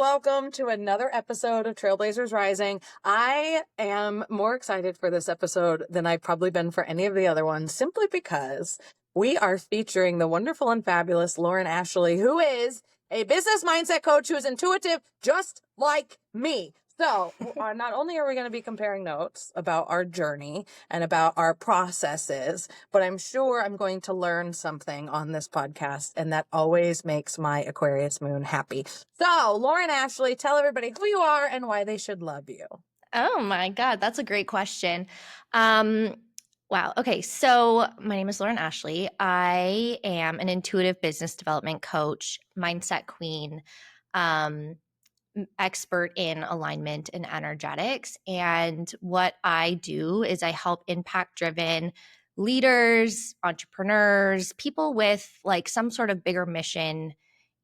welcome to another episode of Trailblazers Rising. I am more excited for this episode than I've probably been for any of the other ones, simply because we are featuring the wonderful and fabulous Lauren Ashley, who is a business mindset coach who is intuitive just like me. So not only are we going to be comparing notes about our journey and about our processes, but I'm sure I'm going to learn something on this podcast, and that always makes my Aquarius moon happy. So, Lauren Ashley, tell everybody who you are and why they should love you. Oh my God, that's a great question. Wow. Okay. So my name is Lauren Ashley. I am an intuitive business development coach, mindset queen, expert in alignment and energetics. And what I do is I help impact-driven leaders, entrepreneurs, people with like some sort of bigger mission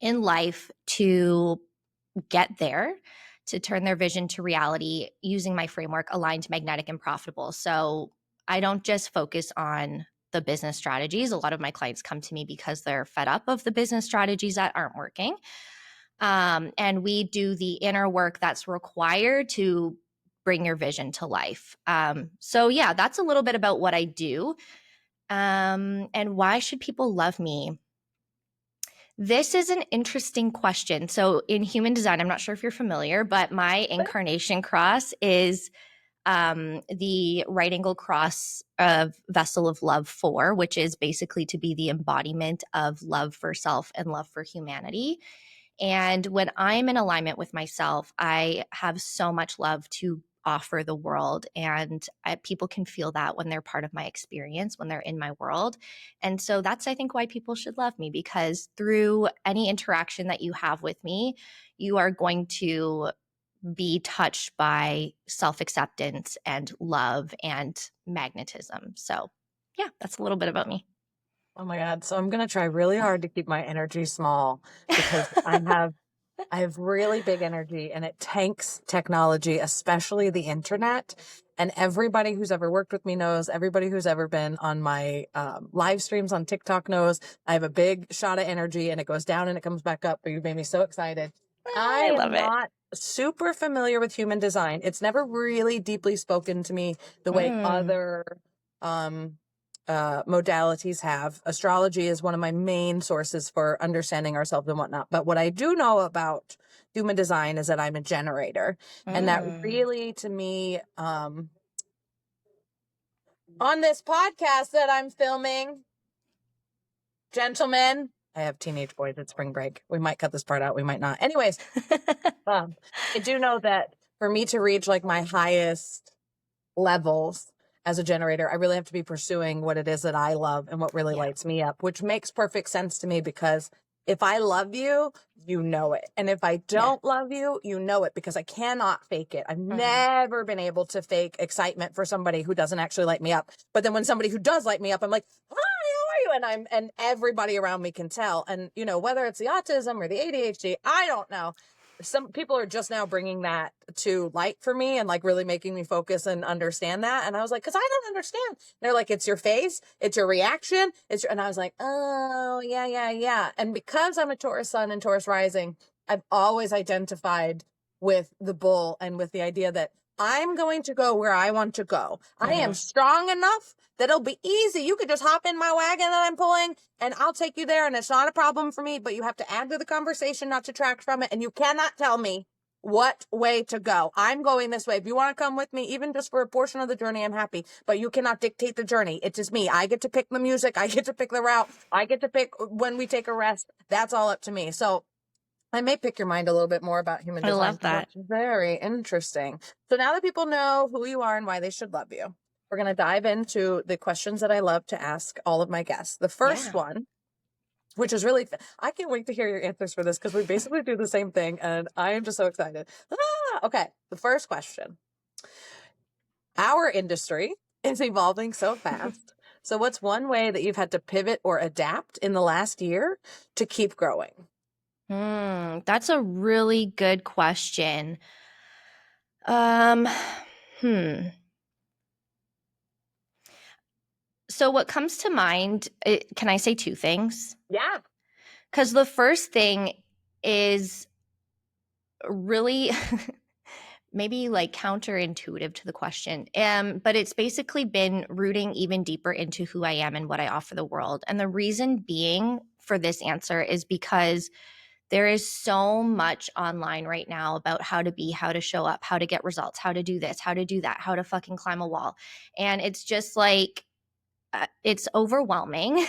in life to get there, to turn their vision to reality using my framework, aligned, magnetic, and profitable. So I don't just focus on the business strategies. A lot of my clients come to me because they're fed up of the business strategies that aren't working. And we do the inner work that's required to bring your vision to life. So yeah, that's a little bit about what I do. And why should people love me? This is an interesting question. So in human design, I'm not sure if you're familiar, but my incarnation cross is the right angle cross of Vessel of Love 4, which is basically to be the embodiment of love for self and love for humanity. And when I'm in alignment with myself, I have so much love to offer the world. And people can feel that when they're part of my experience, when they're in my world. And so that's, I think, why people should love me, because through any interaction that you have with me, you are going to be touched by self-acceptance and love and magnetism. So yeah, that's a little bit about me. Oh my God. So I'm going to try really hard to keep my energy small because I have really big energy and it tanks technology, especially the internet. And everybody who's ever worked with me knows, everybody who's ever been on my live streams on TikTok knows I have a big shot of energy and it goes down and it comes back up. But you made me so excited. I love am it. not super familiar with human design. It's never really deeply spoken to me the way other modalities have. Astrology is one of my main sources for understanding ourselves and whatnot. But what I do know about human design is that I'm a generator. And that really, to me, on this podcast that I'm filming, gentlemen, I have teenage boys at spring break. We might cut this part out. We might not. Anyways, I do know that for me to reach like my highest levels as a generator, I really have to be pursuing what it is that I love and what really lights me up, which makes perfect sense to me because if I love you, you know it. And if I don't love you, you know it, because I cannot fake it. I've never been able to fake excitement for somebody who doesn't actually light me up. But then when somebody who does light me up, I'm like, hi, how are you? And everybody around me can tell. And, you know, whether it's the autism or the ADHD, I don't know. Some people are just now bringing that to light for me and like really making me focus and understand that. And I was like, cause I don't understand. They're like, it's your face, it's your reaction. And I was like, oh yeah. And because I'm a Taurus sun and Taurus rising, I've always identified with the bull and with the idea that I'm going to go where I want to go. I am strong enough that it'll be easy. You could just hop in my wagon that I'm pulling and I'll take you there. And it's not a problem for me, but you have to add to the conversation, not detract from it. And you cannot tell me what way to go. I'm going this way. If you want to come with me, even just for a portion of the journey, I'm happy, but you cannot dictate the journey. It's just me. I get to pick the music. I get to pick the route. I get to pick when we take a rest. That's all up to me. So I may pick your mind a little bit more about human design. I love that. It's very interesting. So now that people know who you are and why they should love you, we're going to dive into the questions that I love to ask all of my guests. The first one, which is really, I can't wait to hear your answers for this because we basically do the same thing and I am just so excited. Okay, the first question. Our industry is evolving so fast. So what's one way that you've had to pivot or adapt in the last year to keep growing? That's a really good question. So what comes to mind, can I say two things? Yeah. Because the first thing is really maybe like counterintuitive to the question. But it's basically been rooting even deeper into who I am and what I offer the world. And the reason being for this answer is because there is so much online right now about how to be, how to show up, how to get results, how to do this, how to do that, how to fucking climb a wall. And it's just like, it's overwhelming.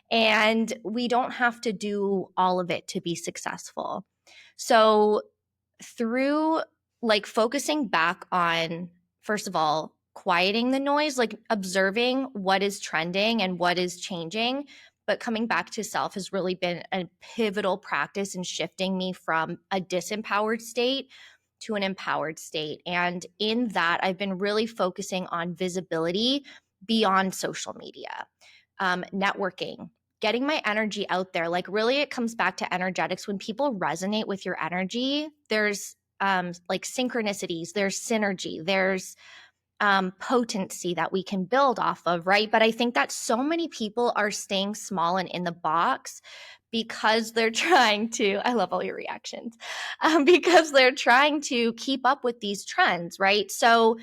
And we don't have to do all of it to be successful. So, through like focusing back on, first of all, quieting the noise, like observing what is trending and what is changing, but coming back to self has really been a pivotal practice in shifting me from a disempowered state to an empowered state. And in that, I've been really focusing on visibility beyond social media, networking, getting my energy out there. Like, really, it comes back to energetics. When people resonate with your energy, there's like synchronicities, there's synergy, there's potency that we can build off of, right? But I think that so many people are staying small and in the box because they're trying to, I love all your reactions, because they're trying to keep up with these trends, right? So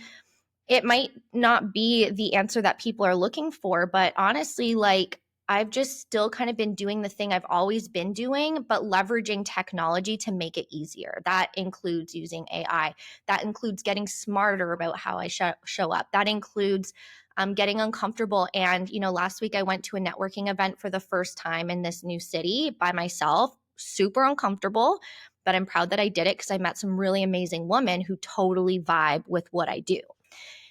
it might not be the answer that people are looking for, but honestly, like, I've just still kind of been doing the thing I've always been doing, but leveraging technology to make it easier. That includes using AI. That includes getting smarter about how I show up. That includes getting uncomfortable. And, last week I went to a networking event for the first time in this new city by myself, super uncomfortable, but I'm proud that I did it because I met some really amazing women who totally vibe with what I do.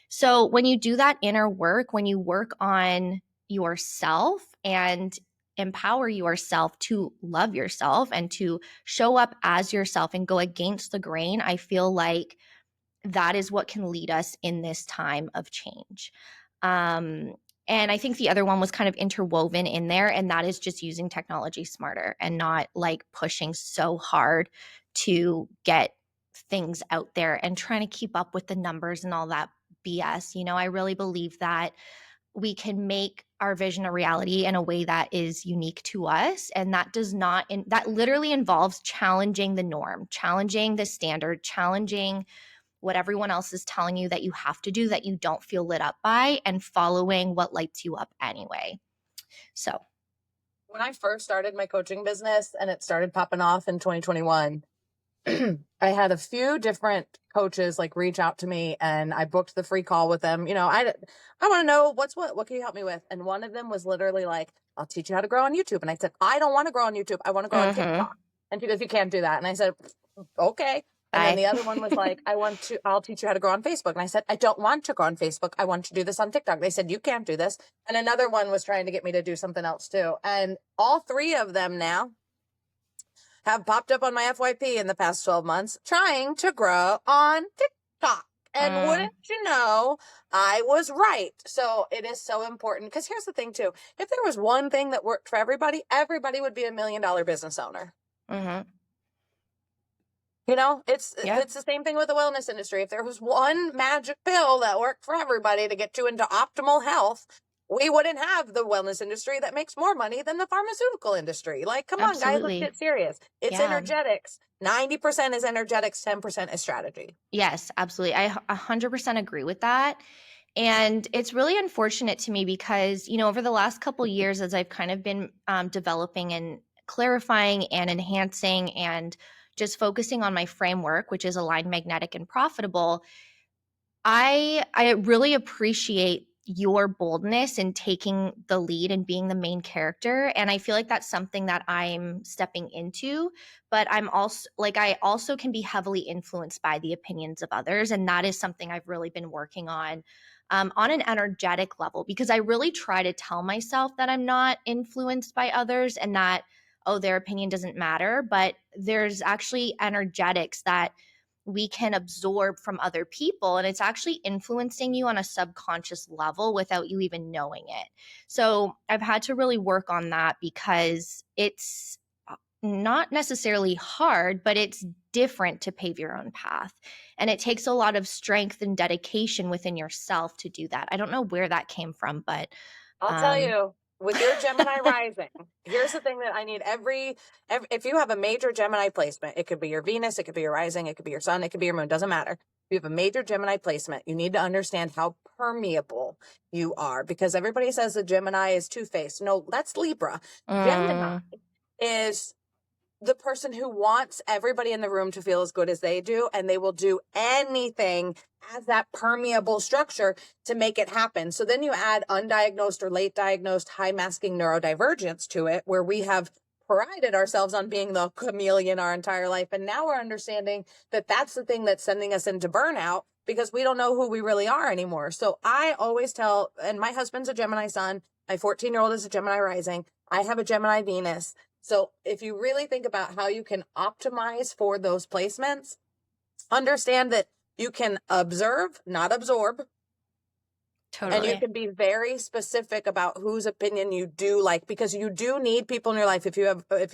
So when you do that inner work, when you work on yourself and empower yourself to love yourself and to show up as yourself and go against the grain, I feel like that is what can lead us in this time of change. Um, and I think the other one was kind of interwoven in there, and that is just using technology smarter and not like pushing so hard to get things out there and trying to keep up with the numbers and all that BS. I really believe that we can make our vision a reality in a way that is unique to us. And that does not, that literally involves challenging the norm, challenging the standard, challenging what everyone else is telling you that you have to do that you don't feel lit up by, and following what lights you up anyway. So, when I first started my coaching business and it started popping off in 2021, I had a few different coaches like reach out to me, and I booked the free call with them. I want to know what can you help me with? And one of them was literally like, I'll teach you how to grow on YouTube. And I said, I don't want to grow on YouTube. I want to grow on TikTok. And she goes, you can't do that. And I said, okay. And then the other one was like, I'll teach you how to grow on Facebook. And I said, I don't want to grow on Facebook. I want to do this on TikTok. They said, you can't do this. And another one was trying to get me to do something else too. And all three of them now have popped up on my FYP in the past 12 months trying to grow on TikTok. And wouldn't you know, I was right. So it is so important, because here's the thing too. If there was one thing that worked for everybody, everybody would be $1 million business owner. It's the same thing with the wellness industry. If there was one magic pill that worked for everybody to get you into optimal health, we wouldn't have the wellness industry that makes more money than the pharmaceutical industry. Like, come on, guys, let's get serious. It's energetics. 90% is energetics, 10% is strategy. Yes, absolutely. I 100% agree with that. And it's really unfortunate to me because, over the last couple years, as I've kind of been developing and clarifying and enhancing and just focusing on my framework, which is aligned, magnetic, and profitable, I really appreciate your boldness in taking the lead and being the main character. And I feel like that's something that I'm stepping into, but I also can be heavily influenced by the opinions of others. And that is something I've really been working on an energetic level, because I really try to tell myself that I'm not influenced by others and that, oh, their opinion doesn't matter. But there's actually energetics that we can absorb from other people, and it's actually influencing you on a subconscious level without you even knowing it. So I've had to really work on that, because it's not necessarily hard, but it's different to pave your own path. And it takes a lot of strength and dedication within yourself to do that. I don't know where that came from, but I'll tell you, with your Gemini rising, here's the thing that I need every if you have a major Gemini placement, it could be your Venus, it could be your rising, it could be your sun, it could be your moon, doesn't matter. If you have a major Gemini placement, you need to understand how permeable you are, because everybody says the Gemini is two-faced. No, that's Libra. Gemini is the person who wants everybody in the room to feel as good as they do, and they will do anything as that permeable structure to make it happen. So then you add undiagnosed or late diagnosed high masking neurodivergence to it, where we have prided ourselves on being the chameleon our entire life. And now we're understanding that that's the thing that's sending us into burnout, because we don't know who we really are anymore. So I always tell, and my husband's a Gemini sun, my 14-year-old is a Gemini rising, I have a Gemini Venus. So if you really think about how you can optimize for those placements, understand that you can observe, not absorb. Totally. And you can be very specific about whose opinion you do like, because you do need people in your life. If you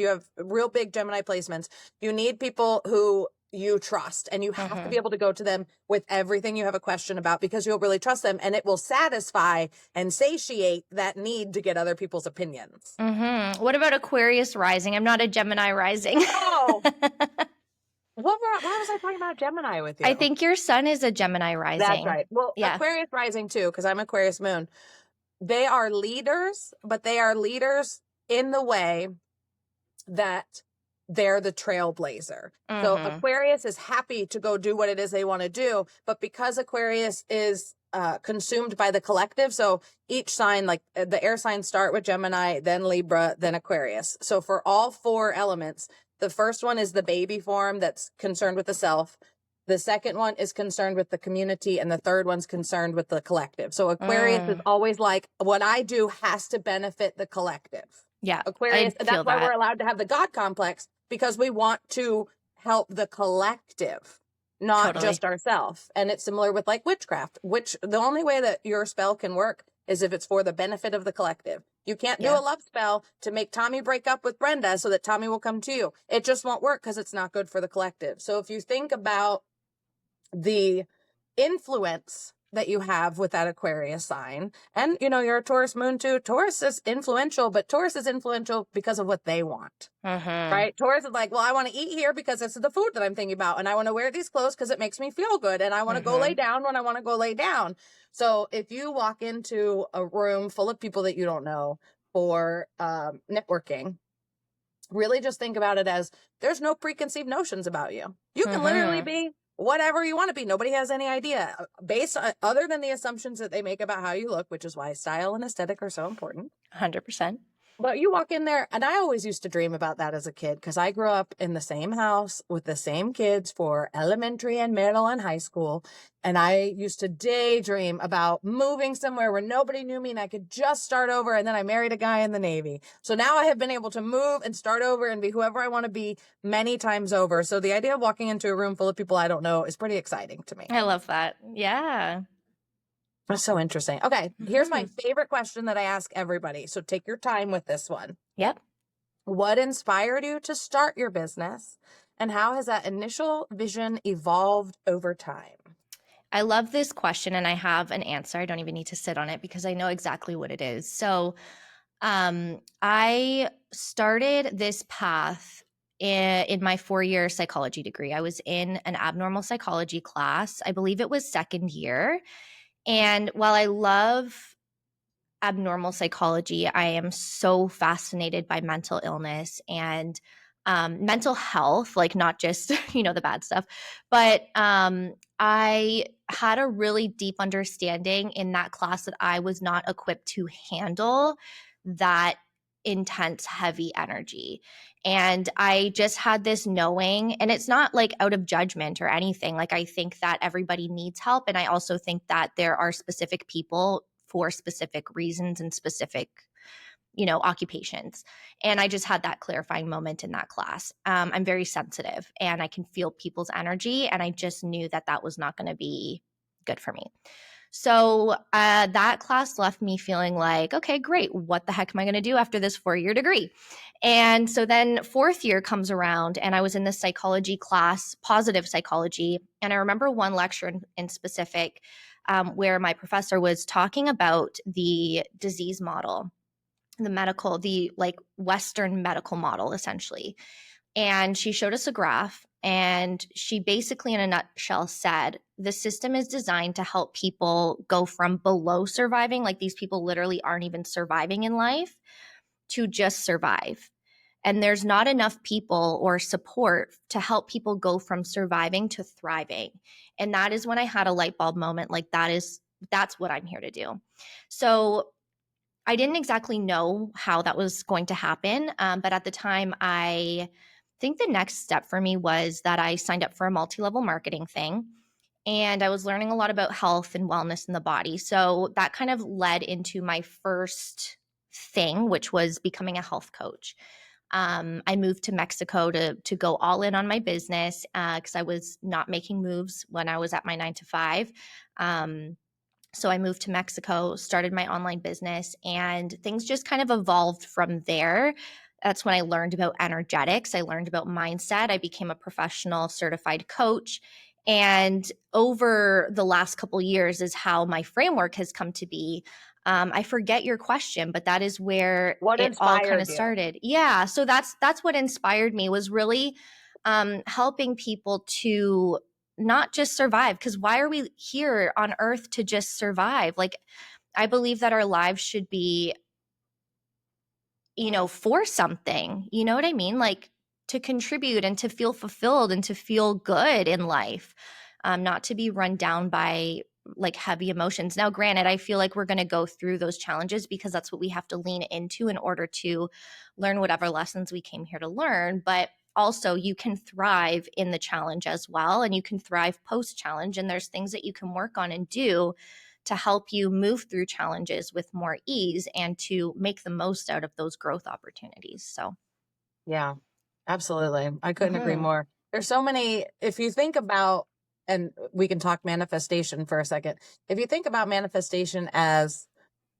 have real big Gemini placements, you need people who you trust, and you have to be able to go to them with everything you have a question about, because you'll really trust them, and it will satisfy and satiate that need to get other people's opinions. What about Aquarius rising? I'm not a Gemini rising. Oh. Why was I talking about Gemini with you? I think your sun is a Gemini rising. That's right. Well, yeah. Aquarius rising too, because I'm Aquarius moon. They are leaders, but they are leaders in the way that they're the trailblazer. So Aquarius is happy to go do what it is they want to do, but because Aquarius is consumed by the collective, so each sign, like the air signs start with Gemini, then Libra, then Aquarius. So for all four elements, the first one is the baby form that's concerned with the self. The second one is concerned with the community, and the third one's concerned with the collective. So Aquarius is always like, what I do has to benefit the collective. Yeah. Aquarius, that's why we're allowed to have the God complex, because we want to help the collective, not just ourselves. And it's similar with like witchcraft, which the only way that your spell can work is if it's for the benefit of the collective. You can't do a love spell to make Tommy break up with Brenda so that Tommy will come to you. It just won't work, because it's not good for the collective. So if you think about the influence that you have with that Aquarius sign, and you're a Taurus moon too. Taurus is influential, but Taurus is influential because of what they want, right? Taurus is like, well, I want to eat here because this is the food that I'm thinking about, and I want to wear these clothes because it makes me feel good, and I want to go lay down when I want to go lay down. So if you walk into a room full of people that you don't know for networking, really just think about it as there's no preconceived notions about you. You can literally be whatever you want to be. Nobody has any idea based on, other than the assumptions that they make about how you look, which is why style and aesthetic are so important. 100%. But you walk in there, and I always used to dream about that as a kid, because I grew up in the same house with the same kids for elementary and middle and high school. And I used to daydream about moving somewhere where nobody knew me and I could just start over. And then I married a guy in the Navy. So now I have been able to move and start over and be whoever I want to be many times over. So the idea of walking into a room full of people I don't know is pretty exciting to me. I love that. Yeah. That's so interesting. Okay, here's my favorite question that I ask everybody. So take your time with this one. Yep. What inspired you to start your business, and how has that initial vision evolved over time? I love this question, and I have an answer. I don't even need to sit on it because I know exactly what it is. So I started this path in my 4-year psychology degree. I was in an abnormal psychology class. I believe it was second year. And while I love abnormal psychology, I am so fascinated by mental illness and mental health, like not just, the bad stuff, but I had a really deep understanding in that class that I was not equipped to handle that intense, heavy energy. And I just had this knowing, and it's not like out of judgment or anything. Like, I think that everybody needs help. And I also think that there are specific people for specific reasons and specific, occupations. And I just had that clarifying moment in that class. I'm very sensitive and I can feel people's energy. And I just knew that that was not going to be good for me. So that class left me feeling like, okay, great. What the heck am I going to do after this 4-year degree? And so then 4th year comes around and I was in this psychology class, positive psychology. And I remember one lecture in specific where my professor was talking about the disease model. the like Western medical model essentially. And she showed us a graph, and she basically, in a nutshell, said the system is designed to help people go from below surviving, like these people literally aren't even surviving in life, to just survive. And there's not enough people or support to help people go from surviving to thriving. And that is when I had a light bulb moment. Like, that's what I'm here to do. So I didn't exactly know how that was going to happen. But at the time, I think the next step for me was that I signed up for a multi-level marketing thing. And I was learning a lot about health and wellness in the body. So that kind of led into my first thing, which was becoming a health coach. I moved to Mexico to go all in on my business because I was not making moves when I was at my 9 to 5. So I moved to Mexico, started my online business, and things just kind of evolved from there. That's when I learned about energetics. I learned about mindset. I became a professional certified coach. And over the last couple years is how my framework has come to be. I forget your question, but that is where What it all kind of inspired you? started. Yeah, so that's what inspired me, was really helping people to not just survive, because why are we here on earth to just survive? Like, I believe that our lives should be, for something, you know what I mean? Like, to contribute and to feel fulfilled and to feel good in life, not to be run down by like heavy emotions. Now, granted, I feel like we're going to go through those challenges because that's what we have to lean into in order to learn whatever lessons we came here to learn. But also, you can thrive in the challenge as well, and you can thrive post challenge. And there's things that you can work on and do to help you move through challenges with more ease and to make the most out of those growth opportunities. So, Yeah, absolutely. I couldn't agree mhm. more. There's so many, if you think about, and we can talk manifestation for a second. If you think about manifestation as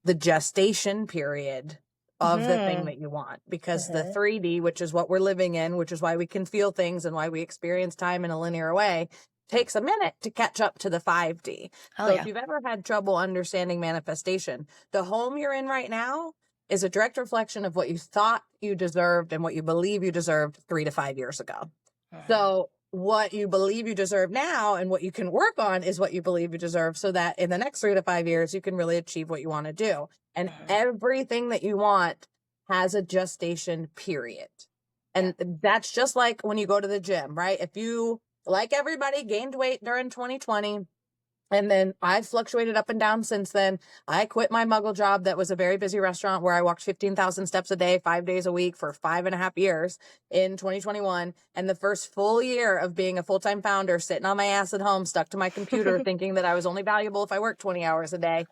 the gestation period of the thing Mhm. that you want, because the Mhm. 3D, which is what we're living in, which is why we can feel things and why we experience time in a linear way, takes a minute to catch up to the 5D. Oh, So if yeah. you've ever had trouble understanding manifestation, the home you're in right now is a direct reflection of what you thought you deserved and what you believe you deserved 3 to 5 years ago. Mhm. So what you believe you deserve now and what you can work on is what you believe you deserve, so that in the next 3 to 5 years, you can really achieve what you want to do. And Mhm. everything that you want has a gestation period. Yeah. And that's just like when you go to the gym, right? If you, like everybody, gained weight during 2020, and then I've fluctuated up and down since then. I quit my muggle job that was a very busy restaurant where I walked 15,000 steps a day, 5 days a week for 5.5 years in 2021. And the first full year of being a full-time founder, sitting on my ass at home, stuck to my computer, thinking that I was only valuable if I worked 20 hours a day,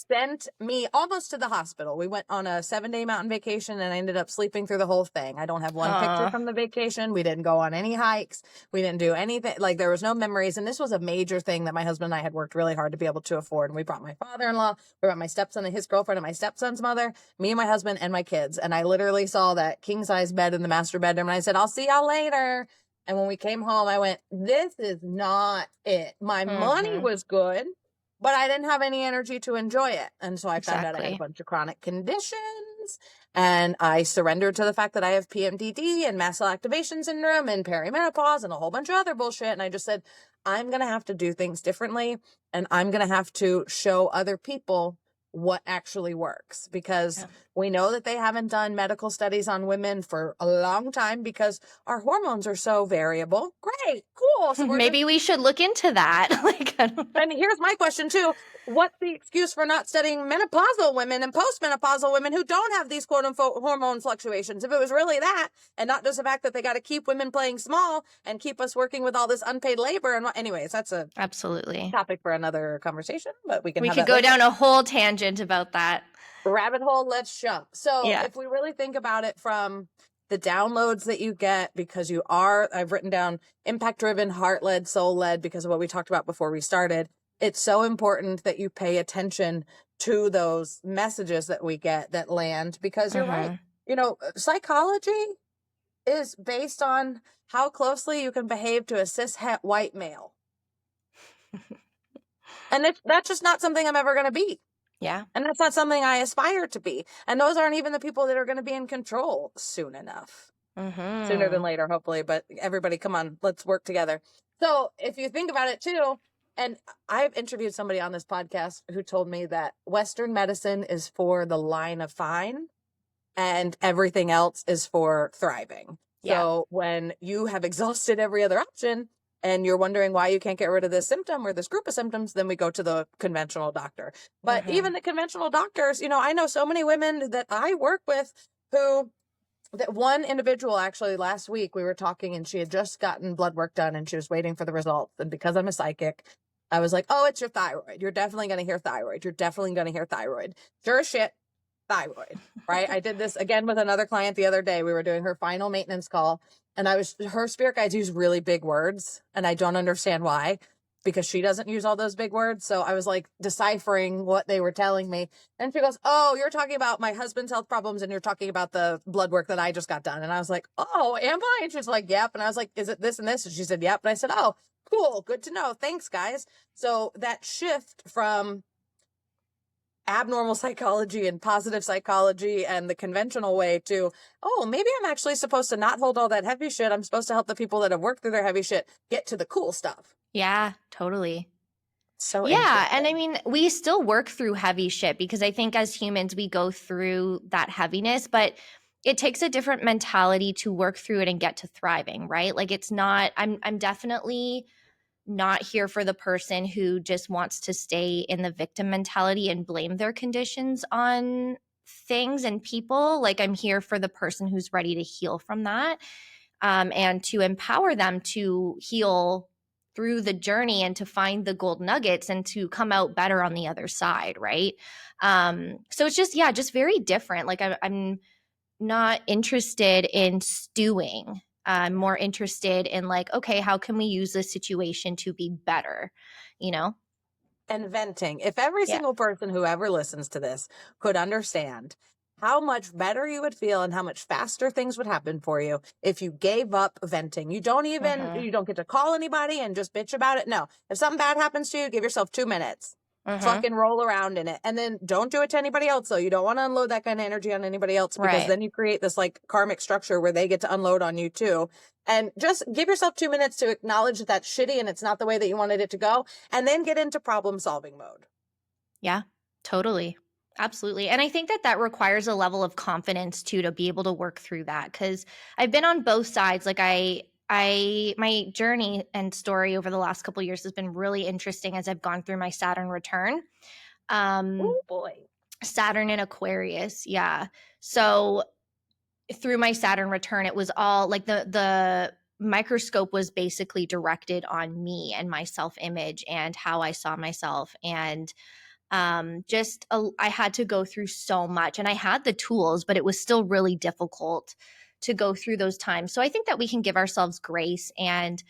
sent me almost to the hospital. We went on a 7-day mountain vacation and I ended up sleeping through the whole thing. I don't have one picture Aw. from the vacation. We didn't go on any hikes. We didn't do anything. Like, there was no memories. And this was a major thing that my husband and I had worked really hard to be able to afford. And we brought my father-in-law, we brought my stepson and his girlfriend and my stepson's mother, me and my husband and my kids. And I literally saw that king size bed in the master bedroom. And I said, I'll see y'all later. And when we came home, I went, this is not it. My money Mhm. was good, but I didn't have any energy to enjoy it. And so I found out I had a Exactly. bunch of chronic conditions, and I surrendered to the fact that I have PMDD and mast cell activation syndrome and perimenopause and a whole bunch of other bullshit. And I just said, I'm going to have to do things differently, and I'm going to have to show other people what actually works, because Yeah. we know that they haven't done medical studies on women for a long time because our hormones are so variable. Great, cool. So we're just, Maybe we should look into that. Like, I don't know. and here's my question too. What's the excuse for not studying menopausal women and postmenopausal women who don't have these quote unquote hormone fluctuations? If it was really that, and not just the fact that they got to keep women playing small and keep us working with all this unpaid labor. And anyways, that's a Absolutely. topic for another conversation, but we can We have could that go later. down a whole tangent about that. Rabbit hole, let's jump. So Yeah. if we really think about it from the downloads that you get, because you are, I've written down impact driven, heart led, soul led, because of what we talked about before we started. It's so important that you pay attention to those messages that we get that land, because you're right. Mhm. Psychology is based on how closely you can behave to a cishet white male. And that's just not something I'm ever going to be. Yeah. And that's not something I aspire to be. And those aren't even the people that are going to be in control soon enough. Sooner than Mm-hmm. later, hopefully. But everybody, come on, let's work together. So if you think about it too, and I've interviewed somebody on this podcast who told me that Western medicine is for the line of fine and everything else is for thriving. Yeah. So when you have exhausted every other option and you're wondering why you can't get rid of this symptom or this group of symptoms, then we go to the conventional doctor. But Mm-hmm. even the conventional doctors, I know so many women that I work with who, that one individual actually last week we were talking and she had just gotten blood work done and she was waiting for the results. And because I'm a psychic, I was like, oh, it's your thyroid. You're definitely going to hear thyroid. You're definitely going to hear thyroid. Sure as shit, thyroid, right? I did this again with another client the other day. We were doing her final maintenance call and her spirit guides use really big words and I don't understand why, because she doesn't use all those big words. So I was like deciphering what they were telling me. And she goes, oh, you're talking about my husband's health problems and you're talking about the blood work that I just got done. And I was like, oh, am I? And she's like, yep. And I was like, is it this and this? And she said, yep. And I said, oh, cool. Good to know. Thanks, guys. So that shift from abnormal psychology and positive psychology and the conventional way to, oh, maybe I'm actually supposed to not hold all that heavy shit. I'm supposed to help the people that have worked through their heavy shit get to the cool stuff. Yeah, totally. So Yeah, and I interesting. mean, we still work through heavy shit because I think as humans we go through that heaviness, but it takes a different mentality to work through it and get to thriving, right? Like it's not I'm definitely not here for the person who just wants to stay in the victim mentality and blame their conditions on things and people. Like I'm here for the person who's ready to heal from that, and to empower them to heal through the journey and to find the gold nuggets and to come out better on the other side, right? So it's just, yeah, just very different. Like I'm not interested in stewing. I'm more interested in like, okay, how can we use this situation to be better? You know? And venting. If every Yeah. single person who ever listens to this could understand how much better you would feel and how much faster things would happen for you if you gave up venting. Mm-hmm. You don't get to call anybody and just bitch about it. No. If something bad happens to you, give yourself 2 minutes. Mm-hmm. Fucking roll around in it. And then don't do it to anybody else, though. You don't want to unload that kind of energy on anybody else because Right. then you create this like karmic structure where they get to unload on you too. And just give yourself 2 minutes to acknowledge that that's shitty and it's not the way that you wanted it to go. And then get into problem solving mode. Yeah, totally. Absolutely. And I think that that requires a level of confidence too to be able to work through that cuz I've been on both sides. Like my journey and story over the last couple of years has been really interesting as I've gone through my Saturn return. Um Oh boy. Saturn in Aquarius. Yeah. So through my Saturn return it was all like the microscope was basically directed on me and my self-image and how I saw myself, and I had to go through so much and I had the tools, but it was still really difficult to go through those times. So I think that we can give ourselves grace, and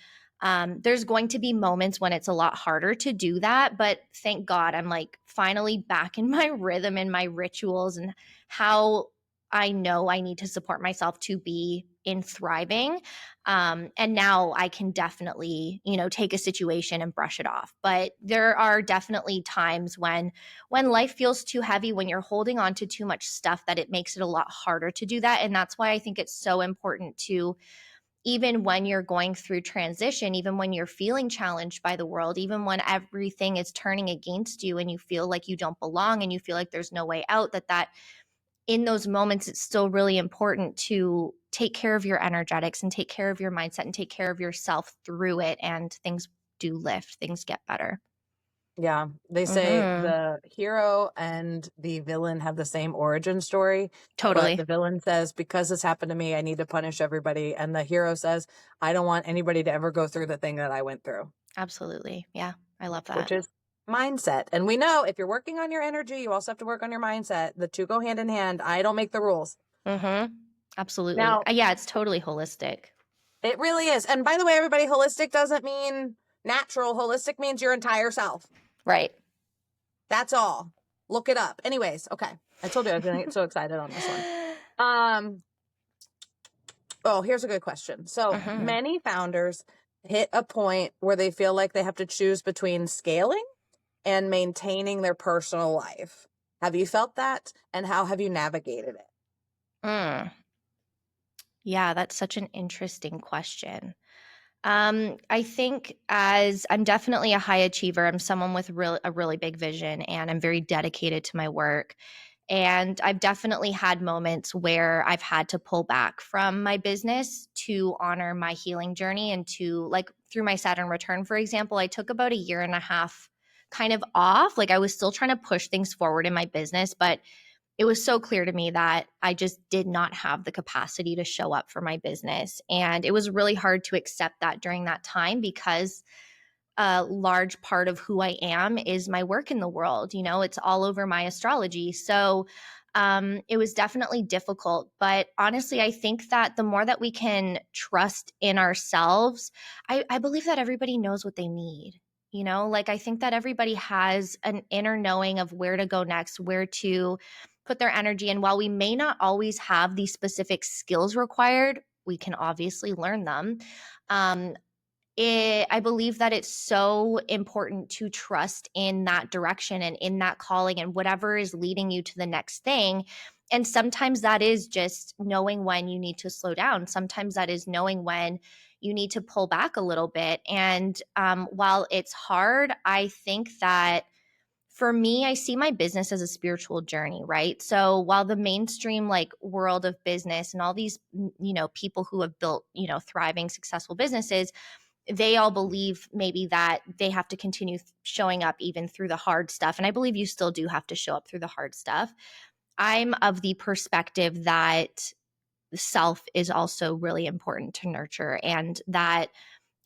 there's going to be moments when it's a lot harder to do that. But thank God I'm like finally back in my rhythm and my rituals and how I know I need to support myself to be in thriving. And now I can definitely, take a situation and brush it off. But there are definitely times when life feels too heavy, when you're holding on to too much stuff, that it makes it a lot harder to do that. And that's why I think it's so important to, even when you're going through transition, even when you're feeling challenged by the world, even when everything is turning against you and you feel like you don't belong and you feel like there's no way out, that in those moments it's still really important to take care of your energetics and take care of your mindset and take care of yourself through it, and things do lift, things get better. Yeah, they say Mm-hmm. the hero and the villain have the same origin story, but Totally. the villain says, because this happened to me, I need to punish everybody. And the hero says, I don't want anybody to ever go through the thing that I went through, Absolutely. Yeah, I love which that. is mindset. And we know if you're working on your energy, you also have to work on your mindset. The two go hand in hand. I don't make the rules. Mm-hmm. Absolutely. Now, Yeah, it's totally holistic. it really is. And by the way, everybody, holistic doesn't mean natural. Holistic means your entire self. Right. That's all. Look it up. Anyways, okay. I told you I was going to get so excited on this one. Um, oh, here's a good question. So Mm-hmm. many founders hit a point where they feel like they have to choose between scaling and maintaining their personal life. Have you felt that? And how have you navigated it? Mm. Yeah, that's such an interesting question. I think as I'm definitely a high achiever, I'm someone with a really big vision, and I'm very dedicated to my work. And I've definitely had moments where I've had to pull back from my business to honor my healing journey and to, like, through my Saturn return, for example, I took about a year and a half kind of off. Like, I was still trying to push things forward in my business, but it was so clear to me that I just did not have the capacity to show up for my business. And it was really hard to accept that during that time because a large part of who I am is my work in the world. You know, it's all over my astrology. So it was definitely difficult. But honestly, I think that the more that we can trust in ourselves, I believe that everybody knows what they need. You know, like I think that everybody has an inner knowing of where to go next, where to put their energy. And while we may not always have the specific skills required, we can obviously learn them. Um, I believe that it's so important to trust in that direction and in that calling and whatever is leading you to the next thing. And sometimes that is just knowing when you need to slow down. Sometimes that is knowing when you need to pull back a little bit. And while it's hard, I think that for me, I see my business as a spiritual journey, right? So while the mainstream like world of business and all these, people who have built, thriving, successful businesses, they all believe maybe that they have to continue showing up even through the hard stuff. And I believe you still do have to show up through the hard stuff. I'm of the perspective that self is also really important to nurture, and that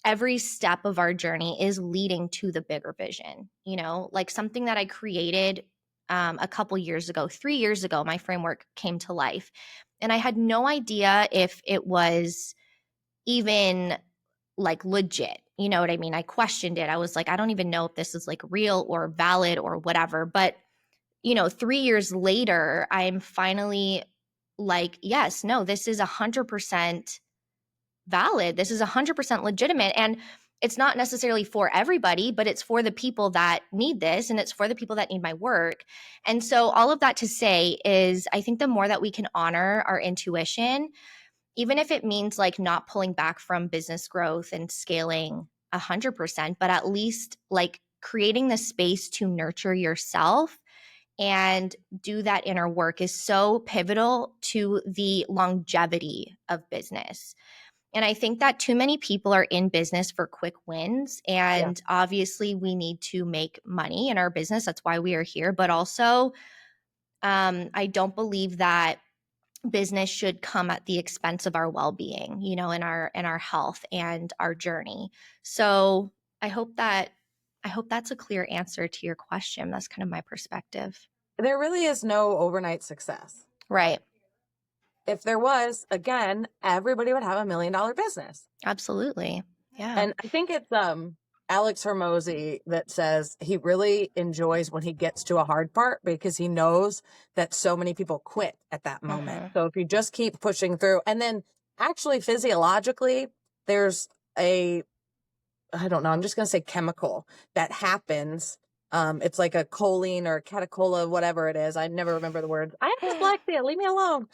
every step of our journey is leading to the bigger vision. You know, like something that I created a couple years ago, 3 years ago, my framework came to life. And I had no idea if it was even like legit. You know what I mean? I questioned it. I was like, I don't even know if this is like real or valid or whatever. But, 3 years later, I'm finally like, yes, no, this is 100% valid. This is 100% legitimate. And it's not necessarily for everybody, but it's for the people that need this and it's for the people that need my work. And so, all of that to say is, I think the more that we can honor our intuition, even if it means like not pulling back from business growth and scaling 100%, but at least like creating the space to nurture yourself and do that inner work is so pivotal to the longevity of business. And I think that too many people are in business for quick wins. Yeah. And obviously, we need to make money in our business. That's why we are here. But also, I don't believe that business should come at the expense of our well-being, in our health and our journey. So I hope that's a clear answer to your question. That's kind of my perspective. There really is no overnight success. Right. If there was, again, everybody would have $1 million business. Absolutely. Yeah. And I think it's Alex Hermosi that says he really enjoys when he gets to a hard part because he knows that so many people quit at that moment. Mm-hmm. So if you just keep pushing through, and then actually physiologically, there's I don't know, I'm just going to say chemical that happens. It's like a choline or catechola, whatever it is. I never remember the word. I have dyslexia. Leave me alone.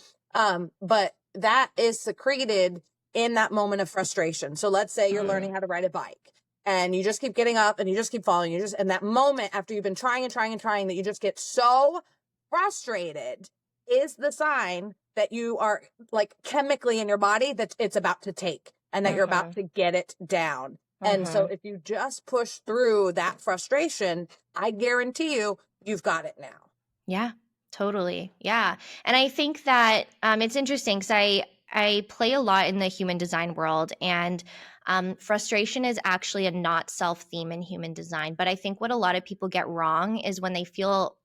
But that is secreted in that moment of frustration. So let's say you're learning how to ride a bike and you just keep getting up and you just keep falling. And that moment after you've been trying and trying and trying that you just get so frustrated is the sign that you are like chemically in your body that it's about to take and that you're about to get it down. And so if you just push through that frustration, I guarantee you, you've got it now. Yeah, totally. Yeah. And I think that it's interesting because I play a lot in the human design world, and frustration is actually a not self theme in human design. But I think what a lot of people get wrong is when they feel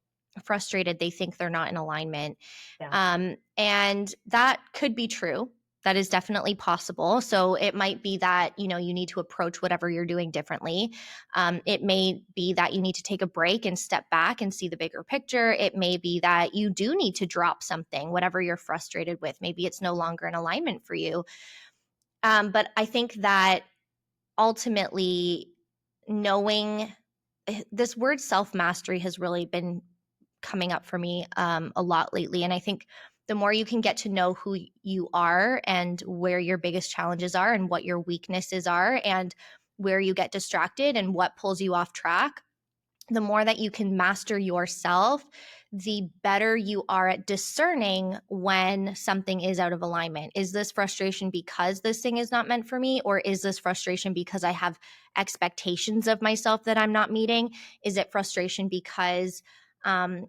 frustrated, they think they're not in alignment. Yeah. And that could be true. That is definitely possible. So it might be that, you need to approach whatever you're doing differently. It may be that you need to take a break and step back and see the bigger picture. It may be that you do need to drop something, whatever you're frustrated with. Maybe it's no longer in alignment for you. But I think that ultimately knowing this word self mastery has really been coming up for me a lot lately. And I think the more you can get to know who you are and where your biggest challenges are and what your weaknesses are and where you get distracted and what pulls you off track, the more that you can master yourself, the better you are at discerning when something is out of alignment. Is this frustration because this thing is not meant for me? Or is this frustration because I have expectations of myself that I'm not meeting? Is it frustration because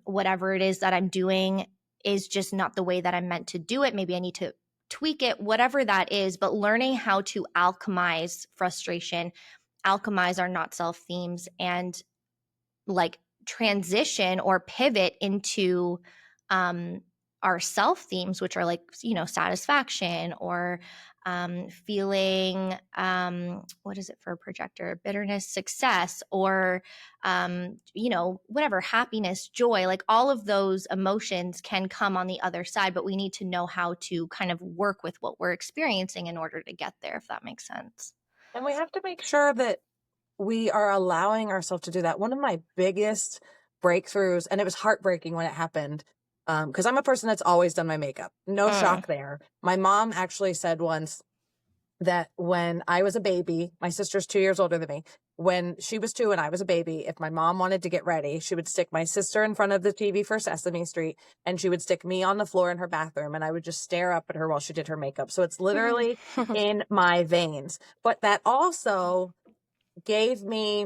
whatever it is that I'm doing is just not the way that I'm meant to do it? Maybe I need to tweak it, whatever that is. But learning how to alchemize frustration, alchemize our not self themes, and like transition or pivot into our self themes, which are like, satisfaction or feeling, what is it for a projector? Bitterness, success, or, whatever, happiness, joy, like all of those emotions can come on the other side, but we need to know how to kind of work with what we're experiencing in order to get there, if that makes sense. And we have to make sure that we are allowing ourselves to do that. One of my biggest breakthroughs, and it was heartbreaking when it happened, because I'm a person that's always done my makeup. No shock there. My mom actually said once that when I was a baby, my sister's 2 years older than me, when she was 2 and I was a baby, if my mom wanted to get ready, she would stick my sister in front of the TV for Sesame Street, and she would stick me on the floor in her bathroom, and I would just stare up at her while she did her makeup. So it's literally in my veins. But that also gave me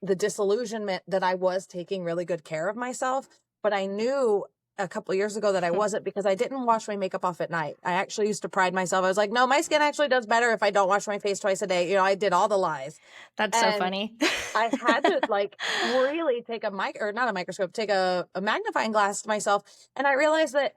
the disillusionment that I was taking really good care of myself. But I knew a couple of years ago that I wasn't, because I didn't wash my makeup off at night. I actually used to pride myself. I was like, no, my skin actually does better if I don't wash my face twice a day. I did all the lies. That's so funny. I had to really take take a magnifying glass to myself. And I realized that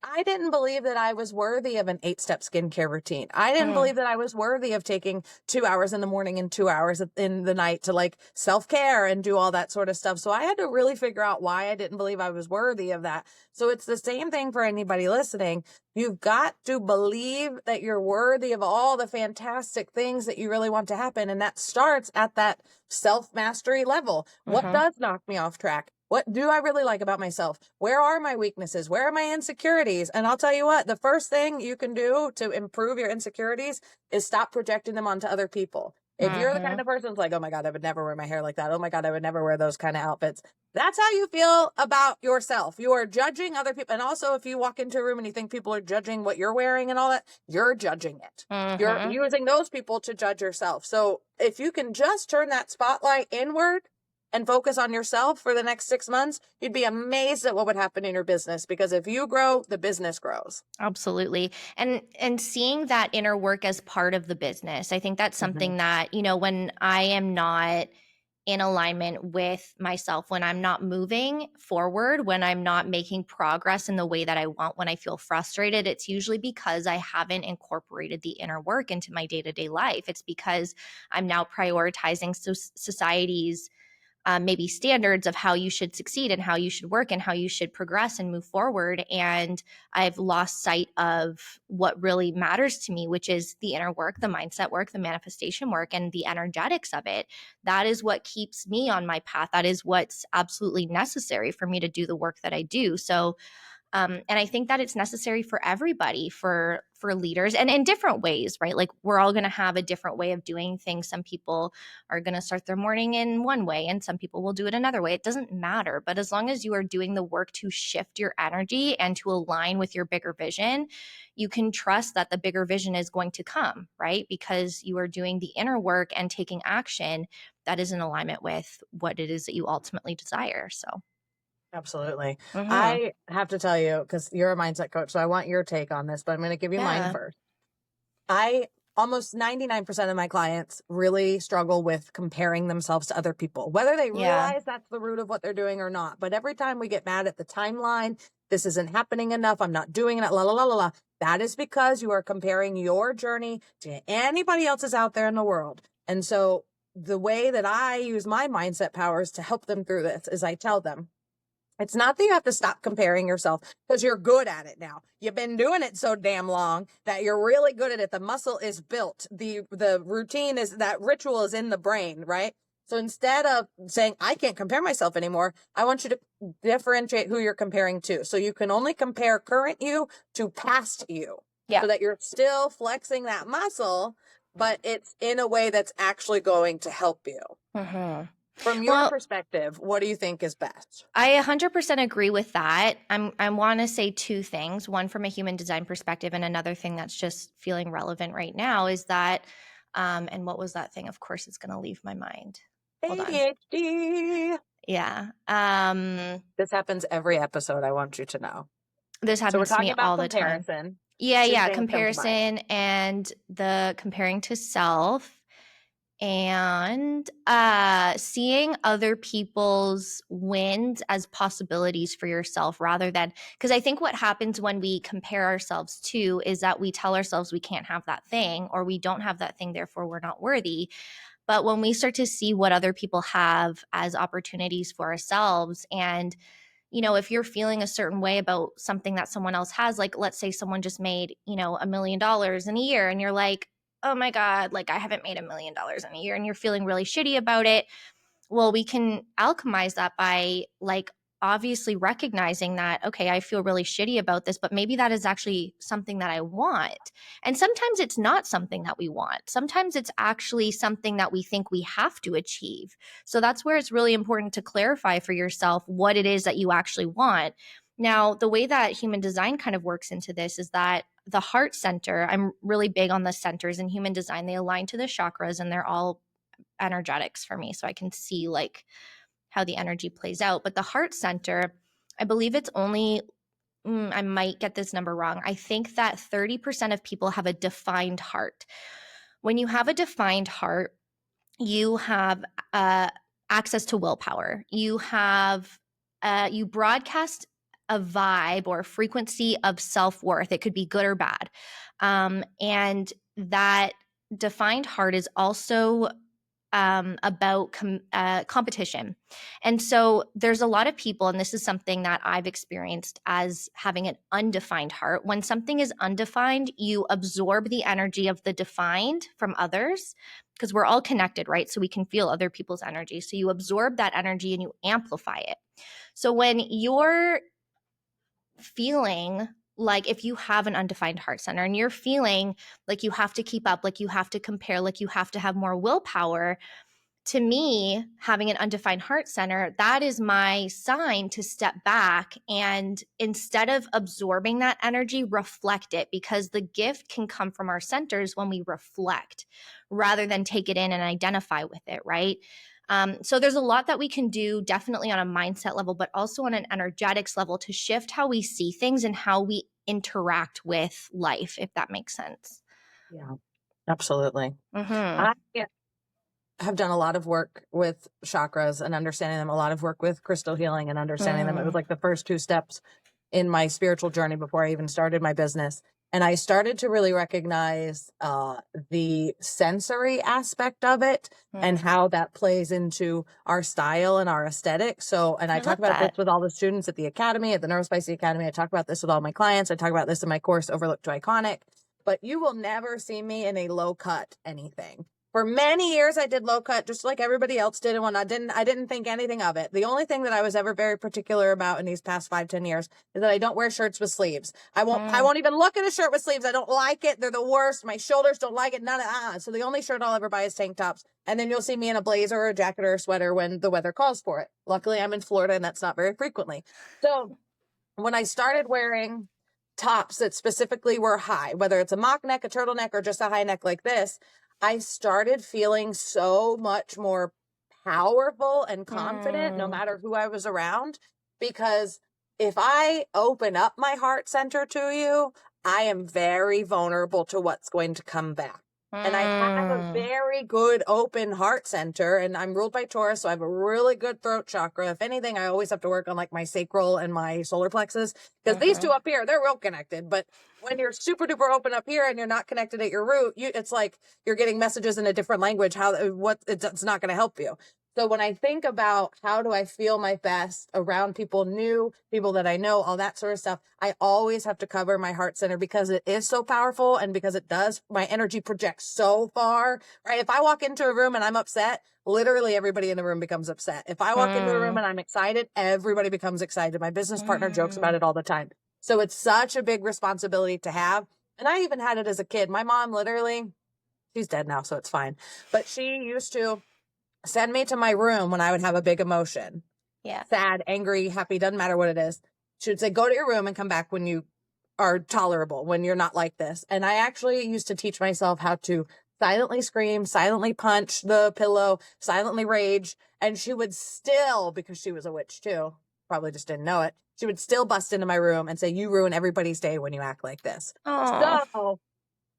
I didn't believe that I was worthy of an 8-step skincare routine. I didn't believe that I was worthy of taking 2 hours in the morning and 2 hours in the night to self-care and do all that sort of stuff. So I had to really figure out why I didn't believe I was worthy of that. So it's the same thing for anybody listening. You've got to believe that you're worthy of all the fantastic things that you really want to happen. And that starts at that self-mastery level. What does knock me off track? What do I really like about myself? Where are my weaknesses? Where are my insecurities? And I'll tell you what, the first thing you can do to improve your insecurities is stop projecting them onto other people. If you're the kind of person who's like, oh my God, I would never wear my hair like that. Oh my God, I would never wear those kind of outfits. That's how you feel about yourself. You are judging other people. And also, if you walk into a room and you think people are judging what you're wearing and all that, you're judging it. You're using those people to judge yourself. So if you can just turn that spotlight inward and focus on yourself for the next 6 months, you'd be amazed at what would happen in your business. Because if you grow, the business grows. Absolutely. And seeing that inner work as part of the business, I think that's something that, when I am not in alignment with myself, when I'm not moving forward, when I'm not making progress in the way that I want, when I feel frustrated, it's usually because I haven't incorporated the inner work into my day-to-day life. It's because I'm now prioritizing society's maybe standards of how you should succeed and how you should work and how you should progress and move forward. And I've lost sight of what really matters to me, which is the inner work, the mindset work, the manifestation work, and the energetics of it. That is what keeps me on my path. That is what's absolutely necessary for me to do the work that I do. So, and I think that it's necessary for everybody, for leaders, and in different ways, right? Like we're all going to have a different way of doing things. Some people are going to start their morning in one way and some people will do it another way. It doesn't matter. But as long as you are doing the work to shift your energy and to align with your bigger vision, you can trust that the bigger vision is going to come, right? Because you are doing the inner work and taking action that is in alignment with what it is that you ultimately desire. So Absolutely. I have to tell you, because you're a mindset coach, so I want your take on this, but I'm going to give you mine first. Almost 99% of my clients really struggle with comparing themselves to other people, whether they realize that's the root of what they're doing or not. But every time we get mad at the timeline, this isn't happening enough, I'm not doing it, la, la, la, la, la. That is because you are comparing your journey to anybody else's out there in the world. And so the way that I use my mindset powers to help them through this is I tell them, it's not that you have to stop comparing yourself because you're good at it now. You've been doing it so damn long that you're really good at it. The muscle is built. The routine is, that ritual is in the brain, right? So instead of saying, I can't compare myself anymore, I want you to differentiate who you're comparing to. So you can only compare current you to past you. Yeah. So that you're still flexing that muscle, but it's in a way that's actually going to help you. Mm-hmm. From your perspective, what do you think is best? I 100% agree with that. I want to say two things. One from a human design perspective, and another thing that's just feeling relevant right now is that, and what was that thing? Of course, it's going to leave my mind. Hold on. ADHD. Yeah. This happens every episode, I want you to know. This So we're happens to me talking about all the time. comparison. Yeah. Two things come to mind. Comparison and the comparing to self and seeing other people's wins as possibilities for yourself rather than, because I think what happens when we compare ourselves to is that we tell ourselves we can't have that thing or we don't have that thing, therefore we're not worthy. But when we start to see what other people have as opportunities for ourselves, and if you're feeling a certain way about something that someone else has, like let's say someone just made, $1 million in a year and you're like, oh my God, like I haven't made $1 million in a year and you're feeling really shitty about it. Well, we can alchemize that by like obviously recognizing that, okay, I feel really shitty about this, but maybe that is actually something that I want. And sometimes it's not something that we want. Sometimes it's actually something that we think we have to achieve. So that's where it's really important to clarify for yourself what it is that you actually want. Now, the way that human design kind of works into this is that the heart center, I'm really big on the centers in human design. They align to the chakras and they're all energetics for me. So I can see like how the energy plays out. But the heart center, I believe it's only, I might get this number wrong. I think that 30% of people have a defined heart. When you have a defined heart, you have access to willpower. You broadcast a vibe or a frequency of self-worth. It could be good or bad. And that defined heart is also about competition. And so there's a lot of people, and this is something that I've experienced as having an undefined heart. When something is undefined, you absorb the energy of the defined from others because we're all connected, right? So we can feel other people's energy. So you absorb that energy and you amplify it. So when you're feeling like if you have an undefined heart center and you're feeling like you have to keep up, like you have to compare, like you have to have more willpower, to me, having an undefined heart center, that is my sign to step back and instead of absorbing that energy, reflect it, because the gift can come from our centers when we reflect rather than take it in and identify with it, right? So there's a lot that we can do definitely on a mindset level, but also on an energetics level to shift how we see things and how we interact with life, if that makes sense. Yeah, absolutely. Mm-hmm. I have done a lot of work with chakras and understanding them, a lot of work with crystal healing and understanding them. It was like the first two steps in my spiritual journey before I even started my business. And I started to really recognize the sensory aspect of it and how that plays into our style and our aesthetic. So, and I talk about this with all the students at the academy, at the Neurospicy Academy. I talk about this with all my clients. I talk about this in my course, Overlooked to Iconic. But you will never see me in a low cut anything. For many years, I did low cut just like everybody else did. And when I didn't think anything of it. The only thing that I was ever very particular about in these past 5-10 years is that I don't wear shirts with sleeves. I won't even look at a shirt with sleeves. I don't like it. They're the worst. My shoulders don't like it. None of So the only shirt I'll ever buy is tank tops. And then you'll see me in a blazer or a jacket or a sweater when the weather calls for it. Luckily, I'm in Florida and that's not very frequently. So when I started wearing tops that specifically were high, whether it's a mock neck, a turtleneck, or just a high neck like this, I started feeling so much more powerful and confident no matter who I was around. Because if I open up my heart center to you, I am very vulnerable to what's going to come back. And I have a very good open heart center, and I'm ruled by Taurus, so I have a really good throat chakra. If anything, I always have to work on like my sacral and my solar plexus, because these two up here, they're real connected. But when you're super duper open up here and you're not connected at your root, it's like you're getting messages in a different language. It's not going to help you. So when I think about how do I feel my best around people new, people that I know, all that sort of stuff, I always have to cover my heart center because it is so powerful and because it does, my energy projects so far, right? If I walk into a room and I'm upset, literally everybody in the room becomes upset. If I walk into a room Mm, and I'm excited, everybody becomes excited. My business partner jokes about mm, it all the time. So it's such a big responsibility to have. And I even had it as a kid. My mom literally, she's dead now, so it's fine. But she used to send me to my room when I would have a big emotion, yeah. sad, angry, happy, doesn't matter what it is. She would say, go to your room and come back when you are tolerable, when you're not like this. And I actually used to teach myself how to silently scream, silently punch the pillow, silently rage. And she would still, because she was a witch too, probably just didn't know it, she would still bust into my room and say, you ruin everybody's day when you act like this. Oh. So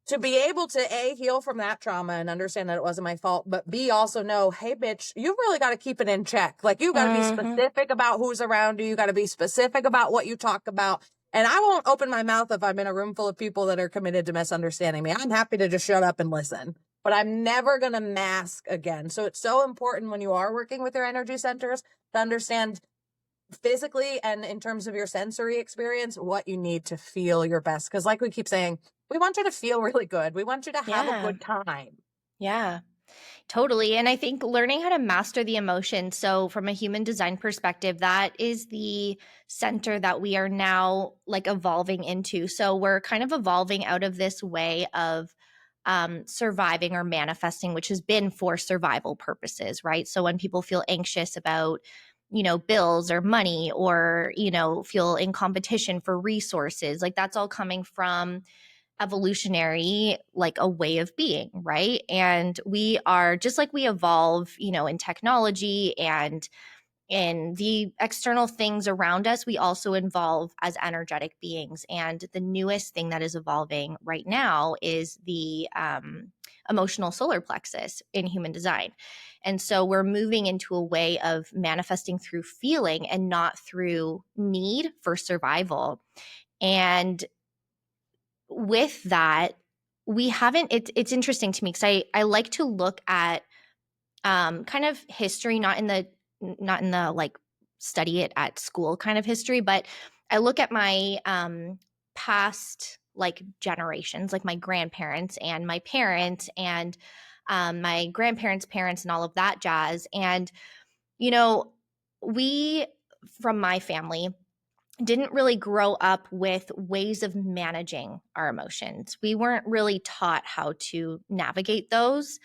to be able to A, heal from that trauma and understand that it wasn't my fault, but B, also know, hey, bitch, you really got to keep it in check. Like, you got to be Mm-hmm. specific about who's around you. You got to be specific about what you talk about. And I won't open my mouth if I'm in a room full of people that are committed to misunderstanding me. I'm happy to just shut up and listen, but I'm never going to mask again. So it's so important when you are working with your energy centers to understand physically and in terms of your sensory experience, what you need to feel your best. Because, like we keep saying, we want you to feel really good. We want you to have a Yeah. good time. Yeah. Totally. And I think learning how to master the emotion. So, from a human design perspective, that is the center that we are now like evolving into. So, we're kind of evolving out of this way of surviving or manifesting, which has been for survival purposes, right? So, when people feel anxious about, bills or money or, feel in competition for resources, like that's all coming from evolutionary, like a way of being, right? And we are just like we evolve, in technology and in the external things around us, we also evolve as energetic beings. And the newest thing that is evolving right now is the emotional solar plexus in human design. And so we're moving into a way of manifesting through feeling and not through need for survival. And with that, we haven't it's interesting to me because I like to look at kind of history, not in the like study it at school kind of history, but I look at my past like generations, like my grandparents and my parents and my grandparents' parents and all of that jazz. And you know we from my family didn't really grow up with ways of managing our emotions. We weren't really taught how to navigate those.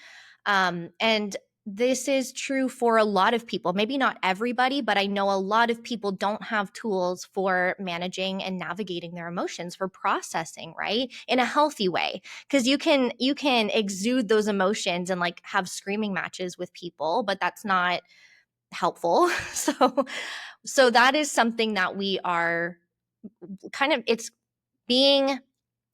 And this is true for a lot of people, maybe not everybody, but I know a lot of people don't have tools for managing and navigating their emotions, for processing, right? In a healthy way. Because you can exude those emotions and like have screaming matches with people, but that's not helpful. So that is something that we are kind of it's being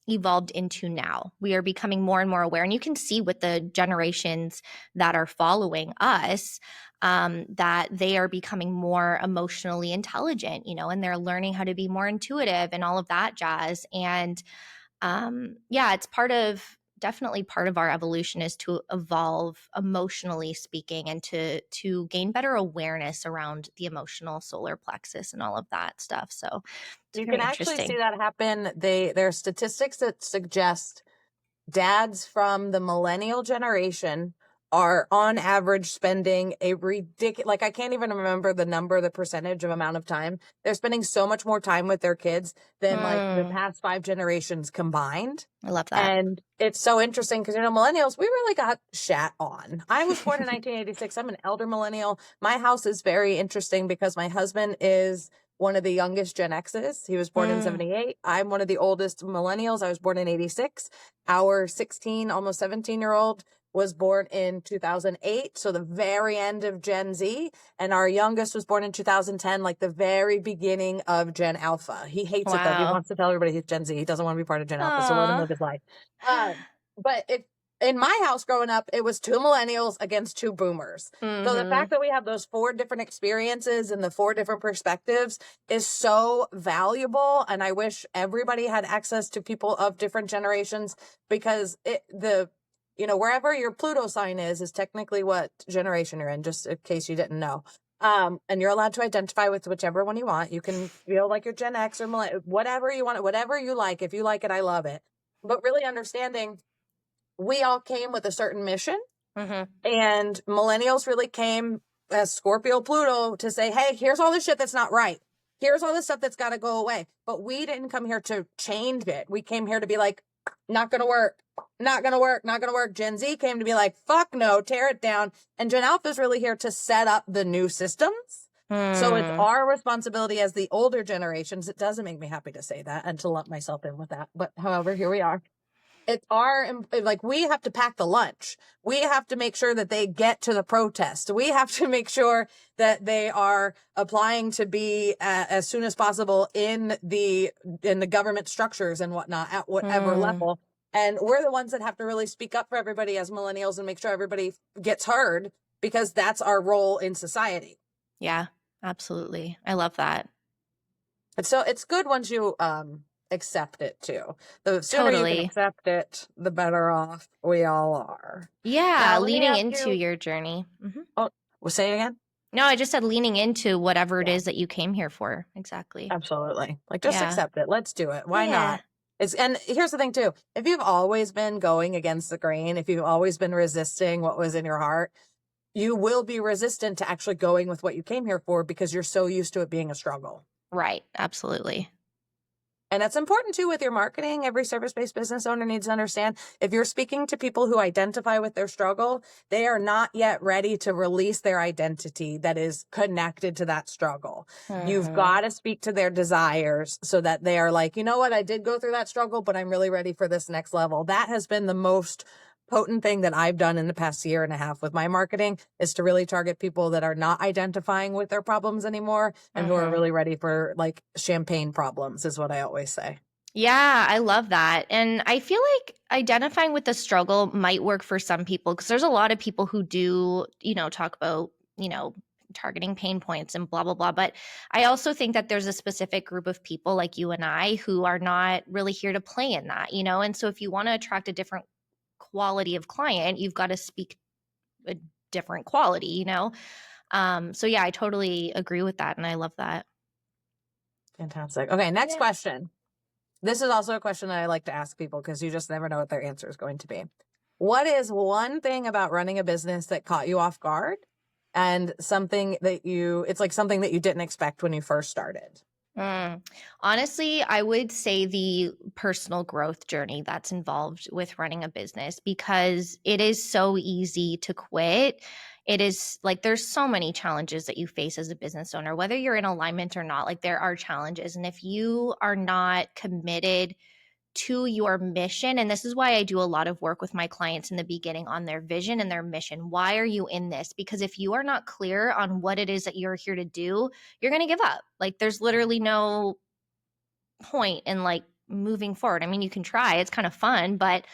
evolved into now. We are becoming more and more aware. And you can see with the generations that are following us that they are becoming more emotionally intelligent, and they're learning how to be more intuitive and all of that jazz. And yeah, it's definitely part of our evolution is to evolve emotionally speaking and to gain better awareness around the emotional solar plexus and all of that stuff. So it's You very can actually see interesting. that happen. There are statistics that suggest dads from the millennial generation are on average spending a ridiculous, like, I can't even remember the percentage of amount of time. They're spending so much more time with their kids than like the Mm, past 5 generations combined. I love that. And it's so interesting because, millennials, we really got shat on. I was born in 1986. I'm an elder millennial. My house is very interesting because my husband is one of the youngest Gen X's. He was born in Mm, 78. I'm one of the oldest millennials. I was born in 86. Our 16, almost 17-year-old was born in 2008. So the very end of Gen Z. And our youngest was born in 2010, like the very beginning of Gen Alpha. He hates it though. He wow. wants to tell everybody he's Gen Z. He doesn't want to be part of Gen Alpha. So let him Aw. live his life. But in my house growing up, it was two millennials against two boomers. So the Mm-hmm. fact that we have those four different experiences and the four different perspectives is so valuable. And I wish everybody had access to people of different generations because wherever your Pluto sign is technically what generation you're in, just in case you didn't know. And you're allowed to identify with whichever one you want. You can feel like you're Gen X or whatever you want, whatever you like. If you like it, I love it. But really understanding we all came with a certain mission, and millennials really came as Scorpio Pluto to say, hey, here's all the shit that's not right. Here's all the stuff that's got to go away. But we didn't come here to change it. We came here to be like, not going to work, not going to work, not going to work. Gen Z came to be like, fuck no, tear it down. And Gen Alpha is really here to set up the new systems. So it's our responsibility as the older generations. It doesn't make me happy to say that and to lump myself in with that. But however, here we are. It's like, we have to pack the lunch. We have to make sure that they get to the protest. We have to make sure that they are applying to be as soon as possible in the government structures and whatnot at whatever level. And we're the ones that have to really speak up for everybody as millennials and make sure everybody gets heard, because that's our role in society. Yeah, absolutely. I love that. And so it's good once you accept it too. The sooner you can accept it, the better off we all are. Yeah, now, leaning into your journey. Oh, well, say it again. No, I just said leaning into whatever it is that you came here for. Exactly. Absolutely. Like, just accept it. Let's do it. Why not? And here's the thing too. If you've always been going against the grain, if you've always been resisting what was in your heart, you will be resistant to actually going with what you came here for, because you're so used to it being a struggle. Right. Absolutely. And that's important too with your marketing. Every service-based business owner needs to understand, if you're speaking to people who identify with their struggle, they are not yet ready to release their identity that is connected to that struggle. You've got to speak to their desires so that they are like, you know what, I did go through that struggle, but I'm really ready for this next level. That has been the most potent thing that I've done in the past year and a half with my marketing, is to really target people that are not identifying with their problems anymore and who are really ready for like champagne problems, is what I always say. Yeah, I love that. And I feel like identifying with the struggle might work for some people, because there's a lot of people who do, talk about, targeting pain points and blah, blah, blah. But I also think that there's a specific group of people like you and I who are not really here to play in that, And so if you want to attract a different quality of client, you've got to speak a different quality, So yeah, I totally agree with that. And I love that. Fantastic. Okay. Next question. This is also a question that I like to ask people, because you just never know what their answer is going to be. What is one thing about running a business that caught you off guard, and something that it's like something that you didn't expect when you first started? Honestly, I would say the personal growth journey that's involved with running a business, because it is so easy to quit. It is like, there's so many challenges that you face as a business owner, whether you're in alignment or not. Like, there are challenges. And if you are not committed to your mission, and this is why I do a lot of work with my clients in the beginning on their vision and their mission. Why are you in this? Because if you are not clear on what it is that you're here to do, you're going to give up. Like, there's literally no point in like moving forward. I mean, you can try, it's kind of fun, but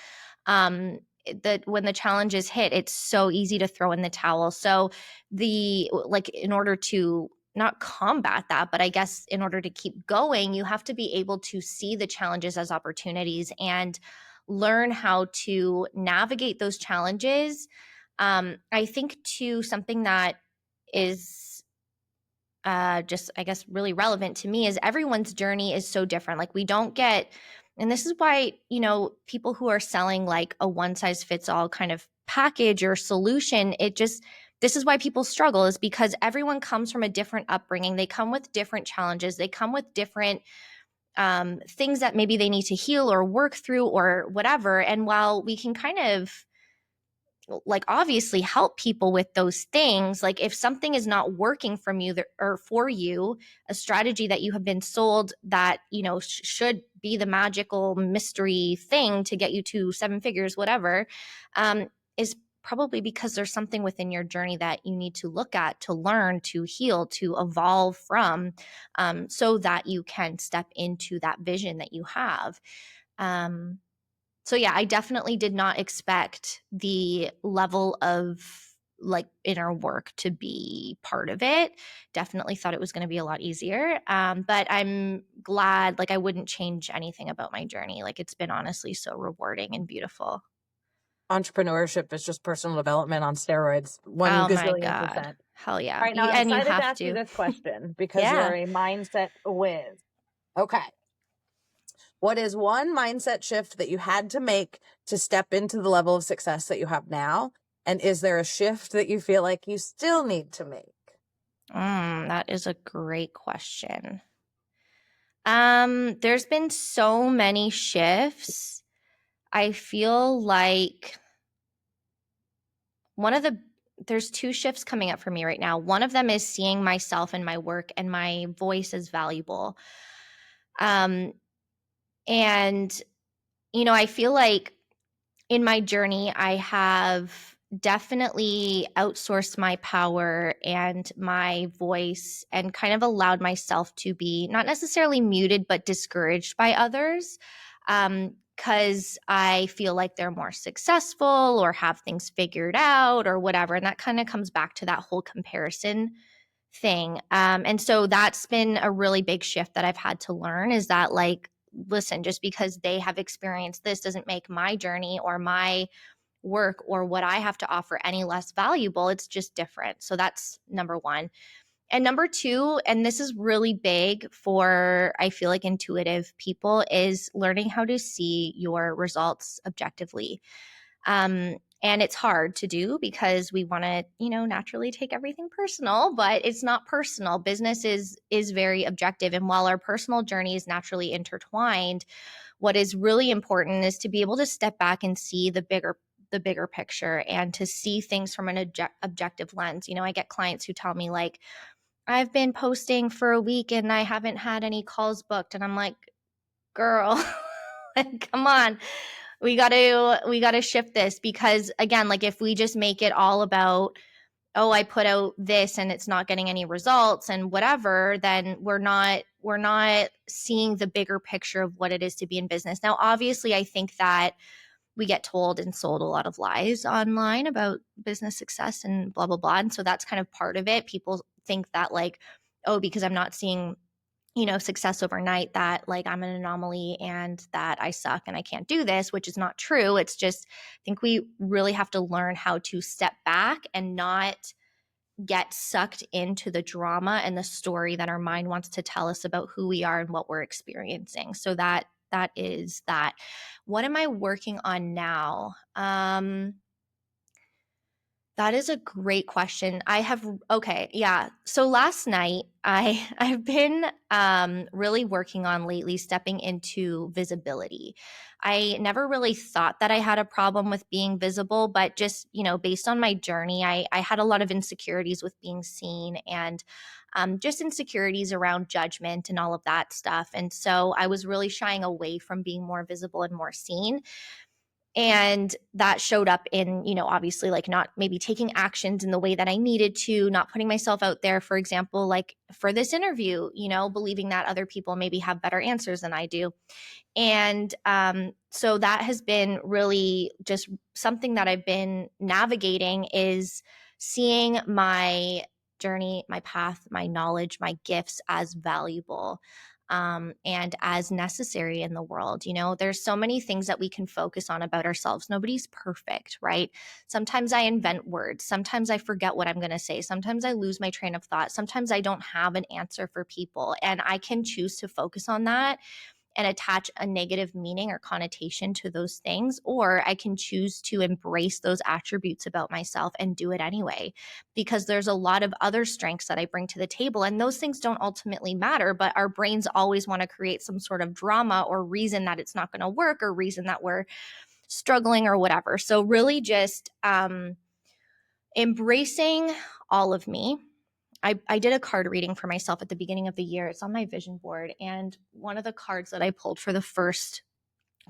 when the challenges hit, it's so easy to throw in the towel. So in order to not combat that, but I guess in order to keep going, you have to be able to see the challenges as opportunities and learn how to navigate those challenges. I think too, something that is just, I guess, really relevant to me is everyone's journey is so different. Like, we don't get, and this is why, people who are selling like a one size fits all kind of package or solution, this is why people struggle, is because everyone comes from a different upbringing. They come with different challenges. They come with different things that maybe they need to heal or work through or whatever. And while we can kind of like obviously help people with those things, like if something is not working from you or for you, a strategy that you have been sold that, should be the magical mystery thing to get you to seven figures, whatever, is probably because there's something within your journey that you need to look at, to learn, to heal, to evolve from, so that you can step into that vision that you have. So yeah, I definitely did not expect the level of like inner work to be part of it. Definitely thought it was going to be a lot easier. But I'm glad, like I wouldn't change anything about my journey. Like, it's been honestly so rewarding and beautiful. Entrepreneurship is just personal development on steroids, one Oh my gazillion God. percent. Hell yeah. All right, now I'm And you excited to have ask you to. this question because you Yeah. are a mindset whiz. Okay. What is one mindset shift that you had to make to step into the level of success that you have now? And is there a shift that you feel like you still need to make? That is a great question. There's been so many shifts. I feel like there's two shifts coming up for me right now. One of them is seeing myself and my work and my voice as valuable. Um, and I feel like in my journey, I have definitely outsourced my power and my voice and kind of allowed myself to be not necessarily muted, but discouraged by others. Because I feel like they're more successful or have things figured out or whatever. And that kind of comes back to that whole comparison thing. And so that's been a really big shift that I've had to learn is that, like, listen, just because they have experienced this doesn't make my journey or my work or what I have to offer any less valuable. It's just different. So that's number one. And number two, and this is really big for, I feel like, intuitive people, is learning how to see your results objectively. And it's hard to do because we want to, naturally take everything personal, but it's not personal. Business is very objective. And while our personal journey is naturally intertwined, what is really important is to be able to step back and see the bigger picture and to see things from an objective lens. I get clients who tell me, like, I've been posting for a week and I haven't had any calls booked. And I'm like, girl, like, come on. We got to shift this because, again, like, if we just make it all about, oh, I put out this and it's not getting any results and whatever, then we're not seeing the bigger picture of what it is to be in business. Now, obviously, I think that we get told and sold a lot of lies online about business success and blah, blah, blah. And so that's kind of part of it. People think that, like, oh, because I'm not seeing, success overnight, that, like, I'm an anomaly and that I suck and I can't do this, which is not true. It's just, I think we really have to learn how to step back and not get sucked into the drama and the story that our mind wants to tell us about who we are and what we're experiencing. So that is that. What am I working on now? That is a great question. Okay, yeah. So last night, I've been really working on lately stepping into visibility. I never really thought that I had a problem with being visible, but just, based on my journey, I had a lot of insecurities with being seen and just insecurities around judgment and all of that stuff. And so I was really shying away from being more visible and more seen. And that showed up in, obviously, like, not maybe taking actions in the way that I needed to, not putting myself out there, for example, like for this interview, believing that other people maybe have better answers than I do. And so that has been really just something that I've been navigating, is seeing my journey, my path, my knowledge, my gifts as valuable and as necessary in the world. There's so many things that we can focus on about ourselves. Nobody's perfect, right? Sometimes I invent words. Sometimes I forget what I'm going to say. Sometimes I lose my train of thought. Sometimes I don't have an answer for people. And I can choose to focus on that and attach a negative meaning or connotation to those things, or I can choose to embrace those attributes about myself and do it anyway, because there's a lot of other strengths that I bring to the table, and those things don't ultimately matter, but our brains always want to create some sort of drama or reason that it's not going to work or reason that we're struggling or whatever. So really just embracing all of me. I did a card reading for myself at the beginning of the year. It's on my vision board. And one of the cards that I pulled for the first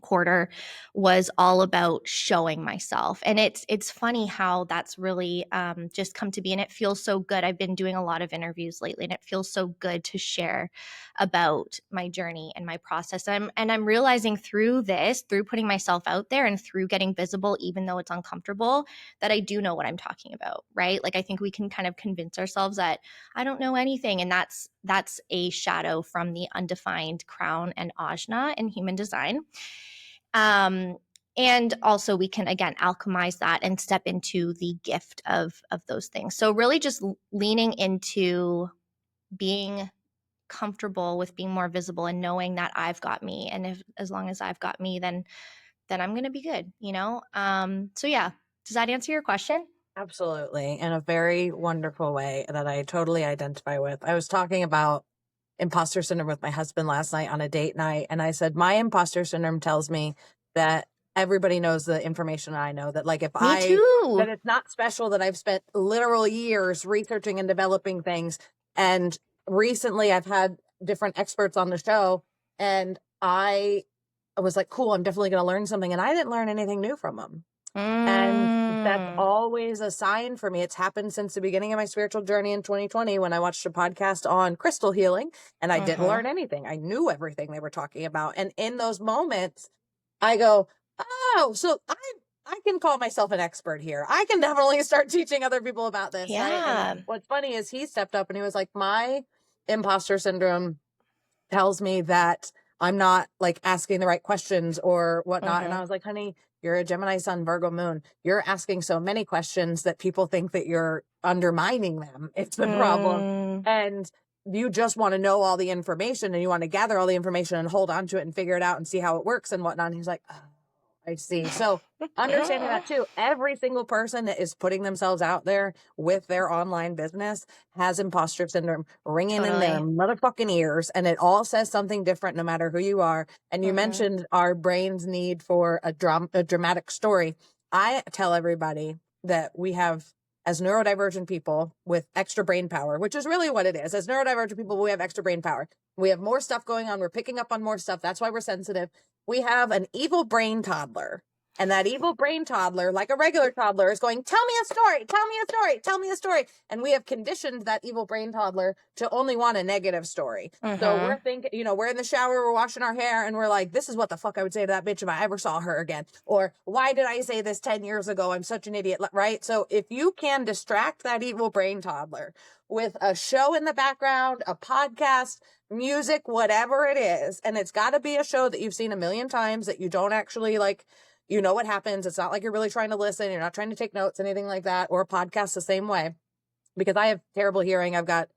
quarter was all about showing myself. And it's funny how that's really just come to be, and it feels so good. I've been doing a lot of interviews lately, and it feels so good to share about my journey and my process. And I'm realizing through this, through putting myself out there and through getting visible, even though it's uncomfortable, that I do know what I'm talking about, right? Like, I think we can kind of convince ourselves that I don't know anything, and that's a shadow from the undefined crown and ajna in human design. And also we can, again, alchemize that and step into the gift of those things. So really just leaning into being comfortable with being more visible and knowing that I've got me. And if, as long as I've got me, then I'm going to be good, you know? So yeah, does that answer your question? Absolutely. In a very wonderful way that I totally identify with. I was talking about imposter syndrome with my husband last night on a date night. And I said, my imposter syndrome tells me that everybody knows the information I know, that like Me too. that it's not special, that I've spent literal years researching and developing things. And recently I've had different experts on the show and I was like, cool, I'm definitely going to learn something. And I didn't learn anything new from them. And that's Mm. always a sign for me. It's happened since the beginning of my spiritual journey in 2020 when I watched a podcast on crystal healing and I didn't Mhm. learn anything. I knew everything they were talking about. And in those moments, I go, oh, so I can call myself an expert here. I can definitely start teaching other people about this, right? And Yeah. what's funny is he stepped up and he was like, my imposter syndrome tells me that I'm not like asking the right questions or whatnot. And I Mhm. was like, honey, you're a Gemini sun, Virgo moon. You're asking so many questions that people think that you're undermining them. It's the problem. Mm. And you just want to know all the information and you want to gather all the information and hold on to it and figure it out and see how it works and whatnot. And he's like, oh, I see. So understanding that too, every single person that is putting themselves out there with their online business has imposter syndrome ringing in their Totally. motherfucking ears. And it all says something different no matter who you are. And you Mhm. mentioned our brain's need for a dramatic story. I tell everybody that we have, as neurodivergent people with extra brain power, which is really what it is. As neurodivergent people, we have extra brain power. We have more stuff going on. We're picking up on more stuff. That's why we're sensitive. We have an evil brain toddler. And that evil brain toddler, like a regular toddler, is going, tell me a story, tell me a story, tell me a story. And we have conditioned that evil brain toddler to only want a negative story. So we're Mhm. thinking, we're in the shower, we're washing our hair, and we're like, this is what the fuck I would say to that bitch if I ever saw her again. Or why did I say this 10 years ago? I'm such an idiot, right? So if you can distract that evil brain toddler with a show in the background, a podcast, music, whatever it is, and it's got to be a show that you've seen a million times that you don't actually like, what happens. It's not like you're really trying to listen. You're not trying to take notes, anything like that, or a podcast the same way. Because I have terrible hearing. I've got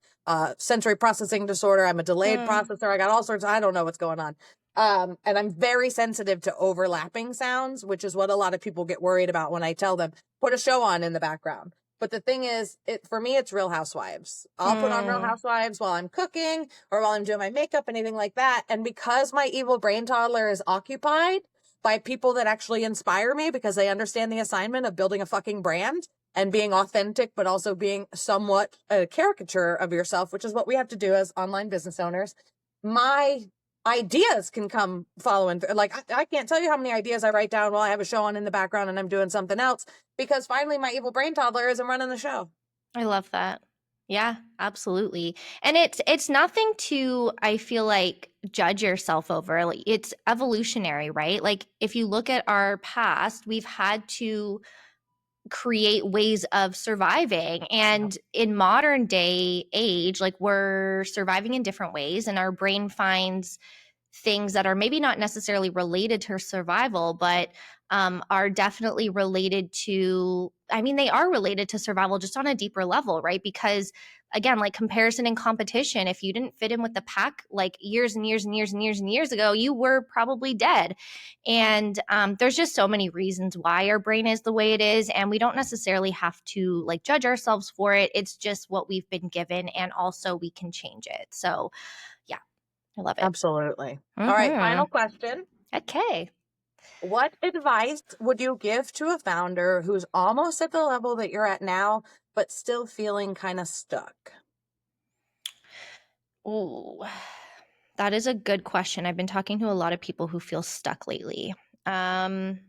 sensory processing disorder. I'm a delayed Mm. processor. I got all sorts. I don't know what's going on. And I'm very sensitive to overlapping sounds, which is what a lot of people get worried about when I tell them, put a show on in the background. But the thing is, for me, it's Real Housewives. I'll put on Real Mm. Housewives while I'm cooking or while I'm doing my makeup, anything like that. And because my evil brain toddler is occupied by people that actually inspire me because they understand the assignment of building a fucking brand and being authentic, but also being somewhat a caricature of yourself, which is what we have to do as online business owners. My ideas can come following through. Like, I can't tell you how many ideas I write down while I have a show on in the background and I'm doing something else because finally my evil brain toddler isn't running the show. I love that. Yeah, absolutely. And it's nothing to, I feel like, judge yourself over. Like, it's evolutionary, right? Like if you look at our past, we've had to create ways of surviving. Yep. And in modern day age, like we're surviving in different ways and our brain finds things that are maybe not necessarily related to survival, but are definitely related to, I mean, they are related to survival just on a deeper level, right? Because again, like comparison and competition, if you didn't fit in with the pack like years and years and years and years and years ago, you were probably dead. And there's just so many reasons why our brain is the way it is. And we don't necessarily have to like judge ourselves for it. It's just what we've been given. And also we can change it. So yeah, I love it. Absolutely. All right. Mm-hmm. Final question. Okay. What advice would you give to a founder who's almost at the level that you're at now, but still feeling kind of stuck? Oh, that is a good question. I've been talking to a lot of people who feel stuck lately. Um,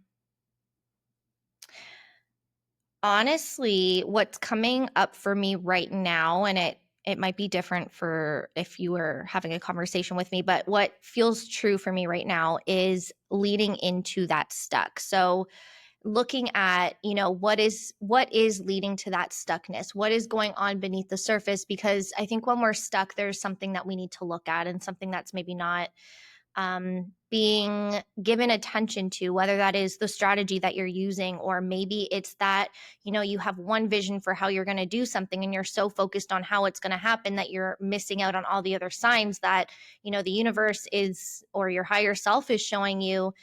Honestly, what's coming up for me right now, and it might be different for if you were having a conversation with me, but what feels true for me right now is leading into that stuck. So looking at, what is leading to that stuckness, what is going on beneath the surface, because I think when we're stuck there's something that we need to look at and something that's maybe not being given attention to, whether that is the strategy that you're using, or maybe it's that, you have one vision for how you're going to do something and you're so focused on how it's going to happen that you're missing out on all the other signs that, the universe is, or your higher self is showing you.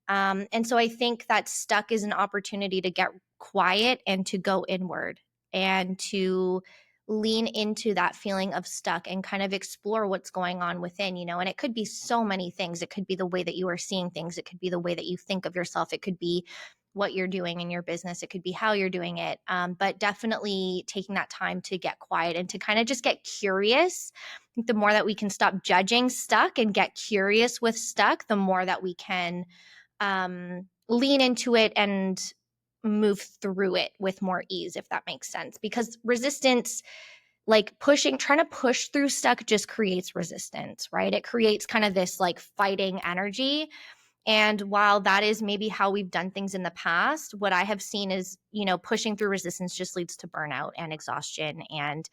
And so I think that stuck is an opportunity to get quiet and to go inward and to lean into that feeling of stuck and kind of explore what's going on within, and it could be so many things. It could be the way that you are seeing things. It could be the way that you think of yourself. It could be what you're doing in your business. It could be how you're doing it. But definitely taking that time to get quiet and to kind of just get curious. I think the more that we can stop judging stuck and get curious with stuck, the more that we can lean into it and move through it with more ease, if that makes sense. Because resistance, like trying to push through stuck, just creates resistance, right? It creates kind of this like fighting energy. And while that is maybe how we've done things in the past, what I have seen is, pushing through resistance just leads to burnout and exhaustion, and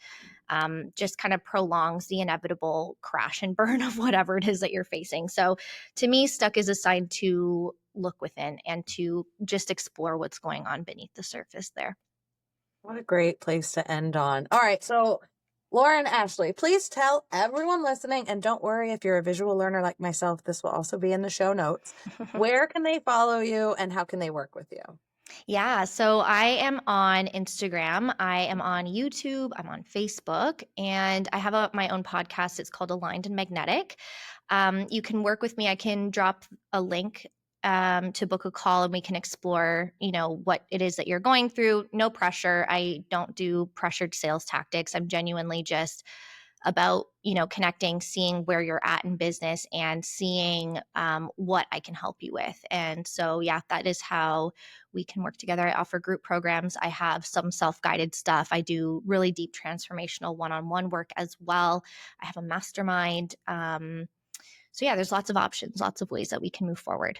just kind of prolongs the inevitable crash and burn of whatever it is that you're facing. So to me, stuck is a sign to look within and to just explore what's going on beneath the surface there. What a great place to end on. All right. So, Lauren, Ashley, please tell everyone listening, and don't worry if you're a visual learner like myself, this will also be in the show notes. Where can they follow you and how can they work with you? Yeah, so I am on Instagram, I am on YouTube, I'm on Facebook, and I have my own podcast. It's called Aligned and Magnetic. You can work with me. I can drop a link to book a call, and we can explore, what it is that you're going through. No pressure. I don't do pressured sales tactics. I'm genuinely just about, connecting, seeing where you're at in business, and seeing what I can help you with. And so, yeah, that is how we can work together. I offer group programs. I have some self-guided stuff. I do really deep transformational one-on-one work as well. I have a mastermind. So yeah, there's lots of options, lots of ways that we can move forward.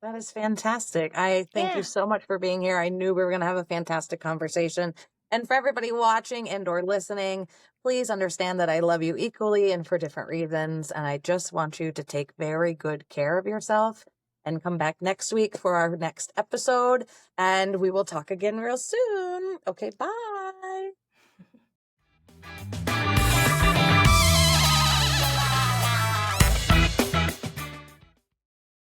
That is fantastic. I thank you Yeah. so much for being here. I knew we were going to have a fantastic conversation. And for everybody watching and or listening, please understand that I love you equally and for different reasons. And I just want you to take very good care of yourself and come back next week for our next episode. And we will talk again real soon. Okay, bye.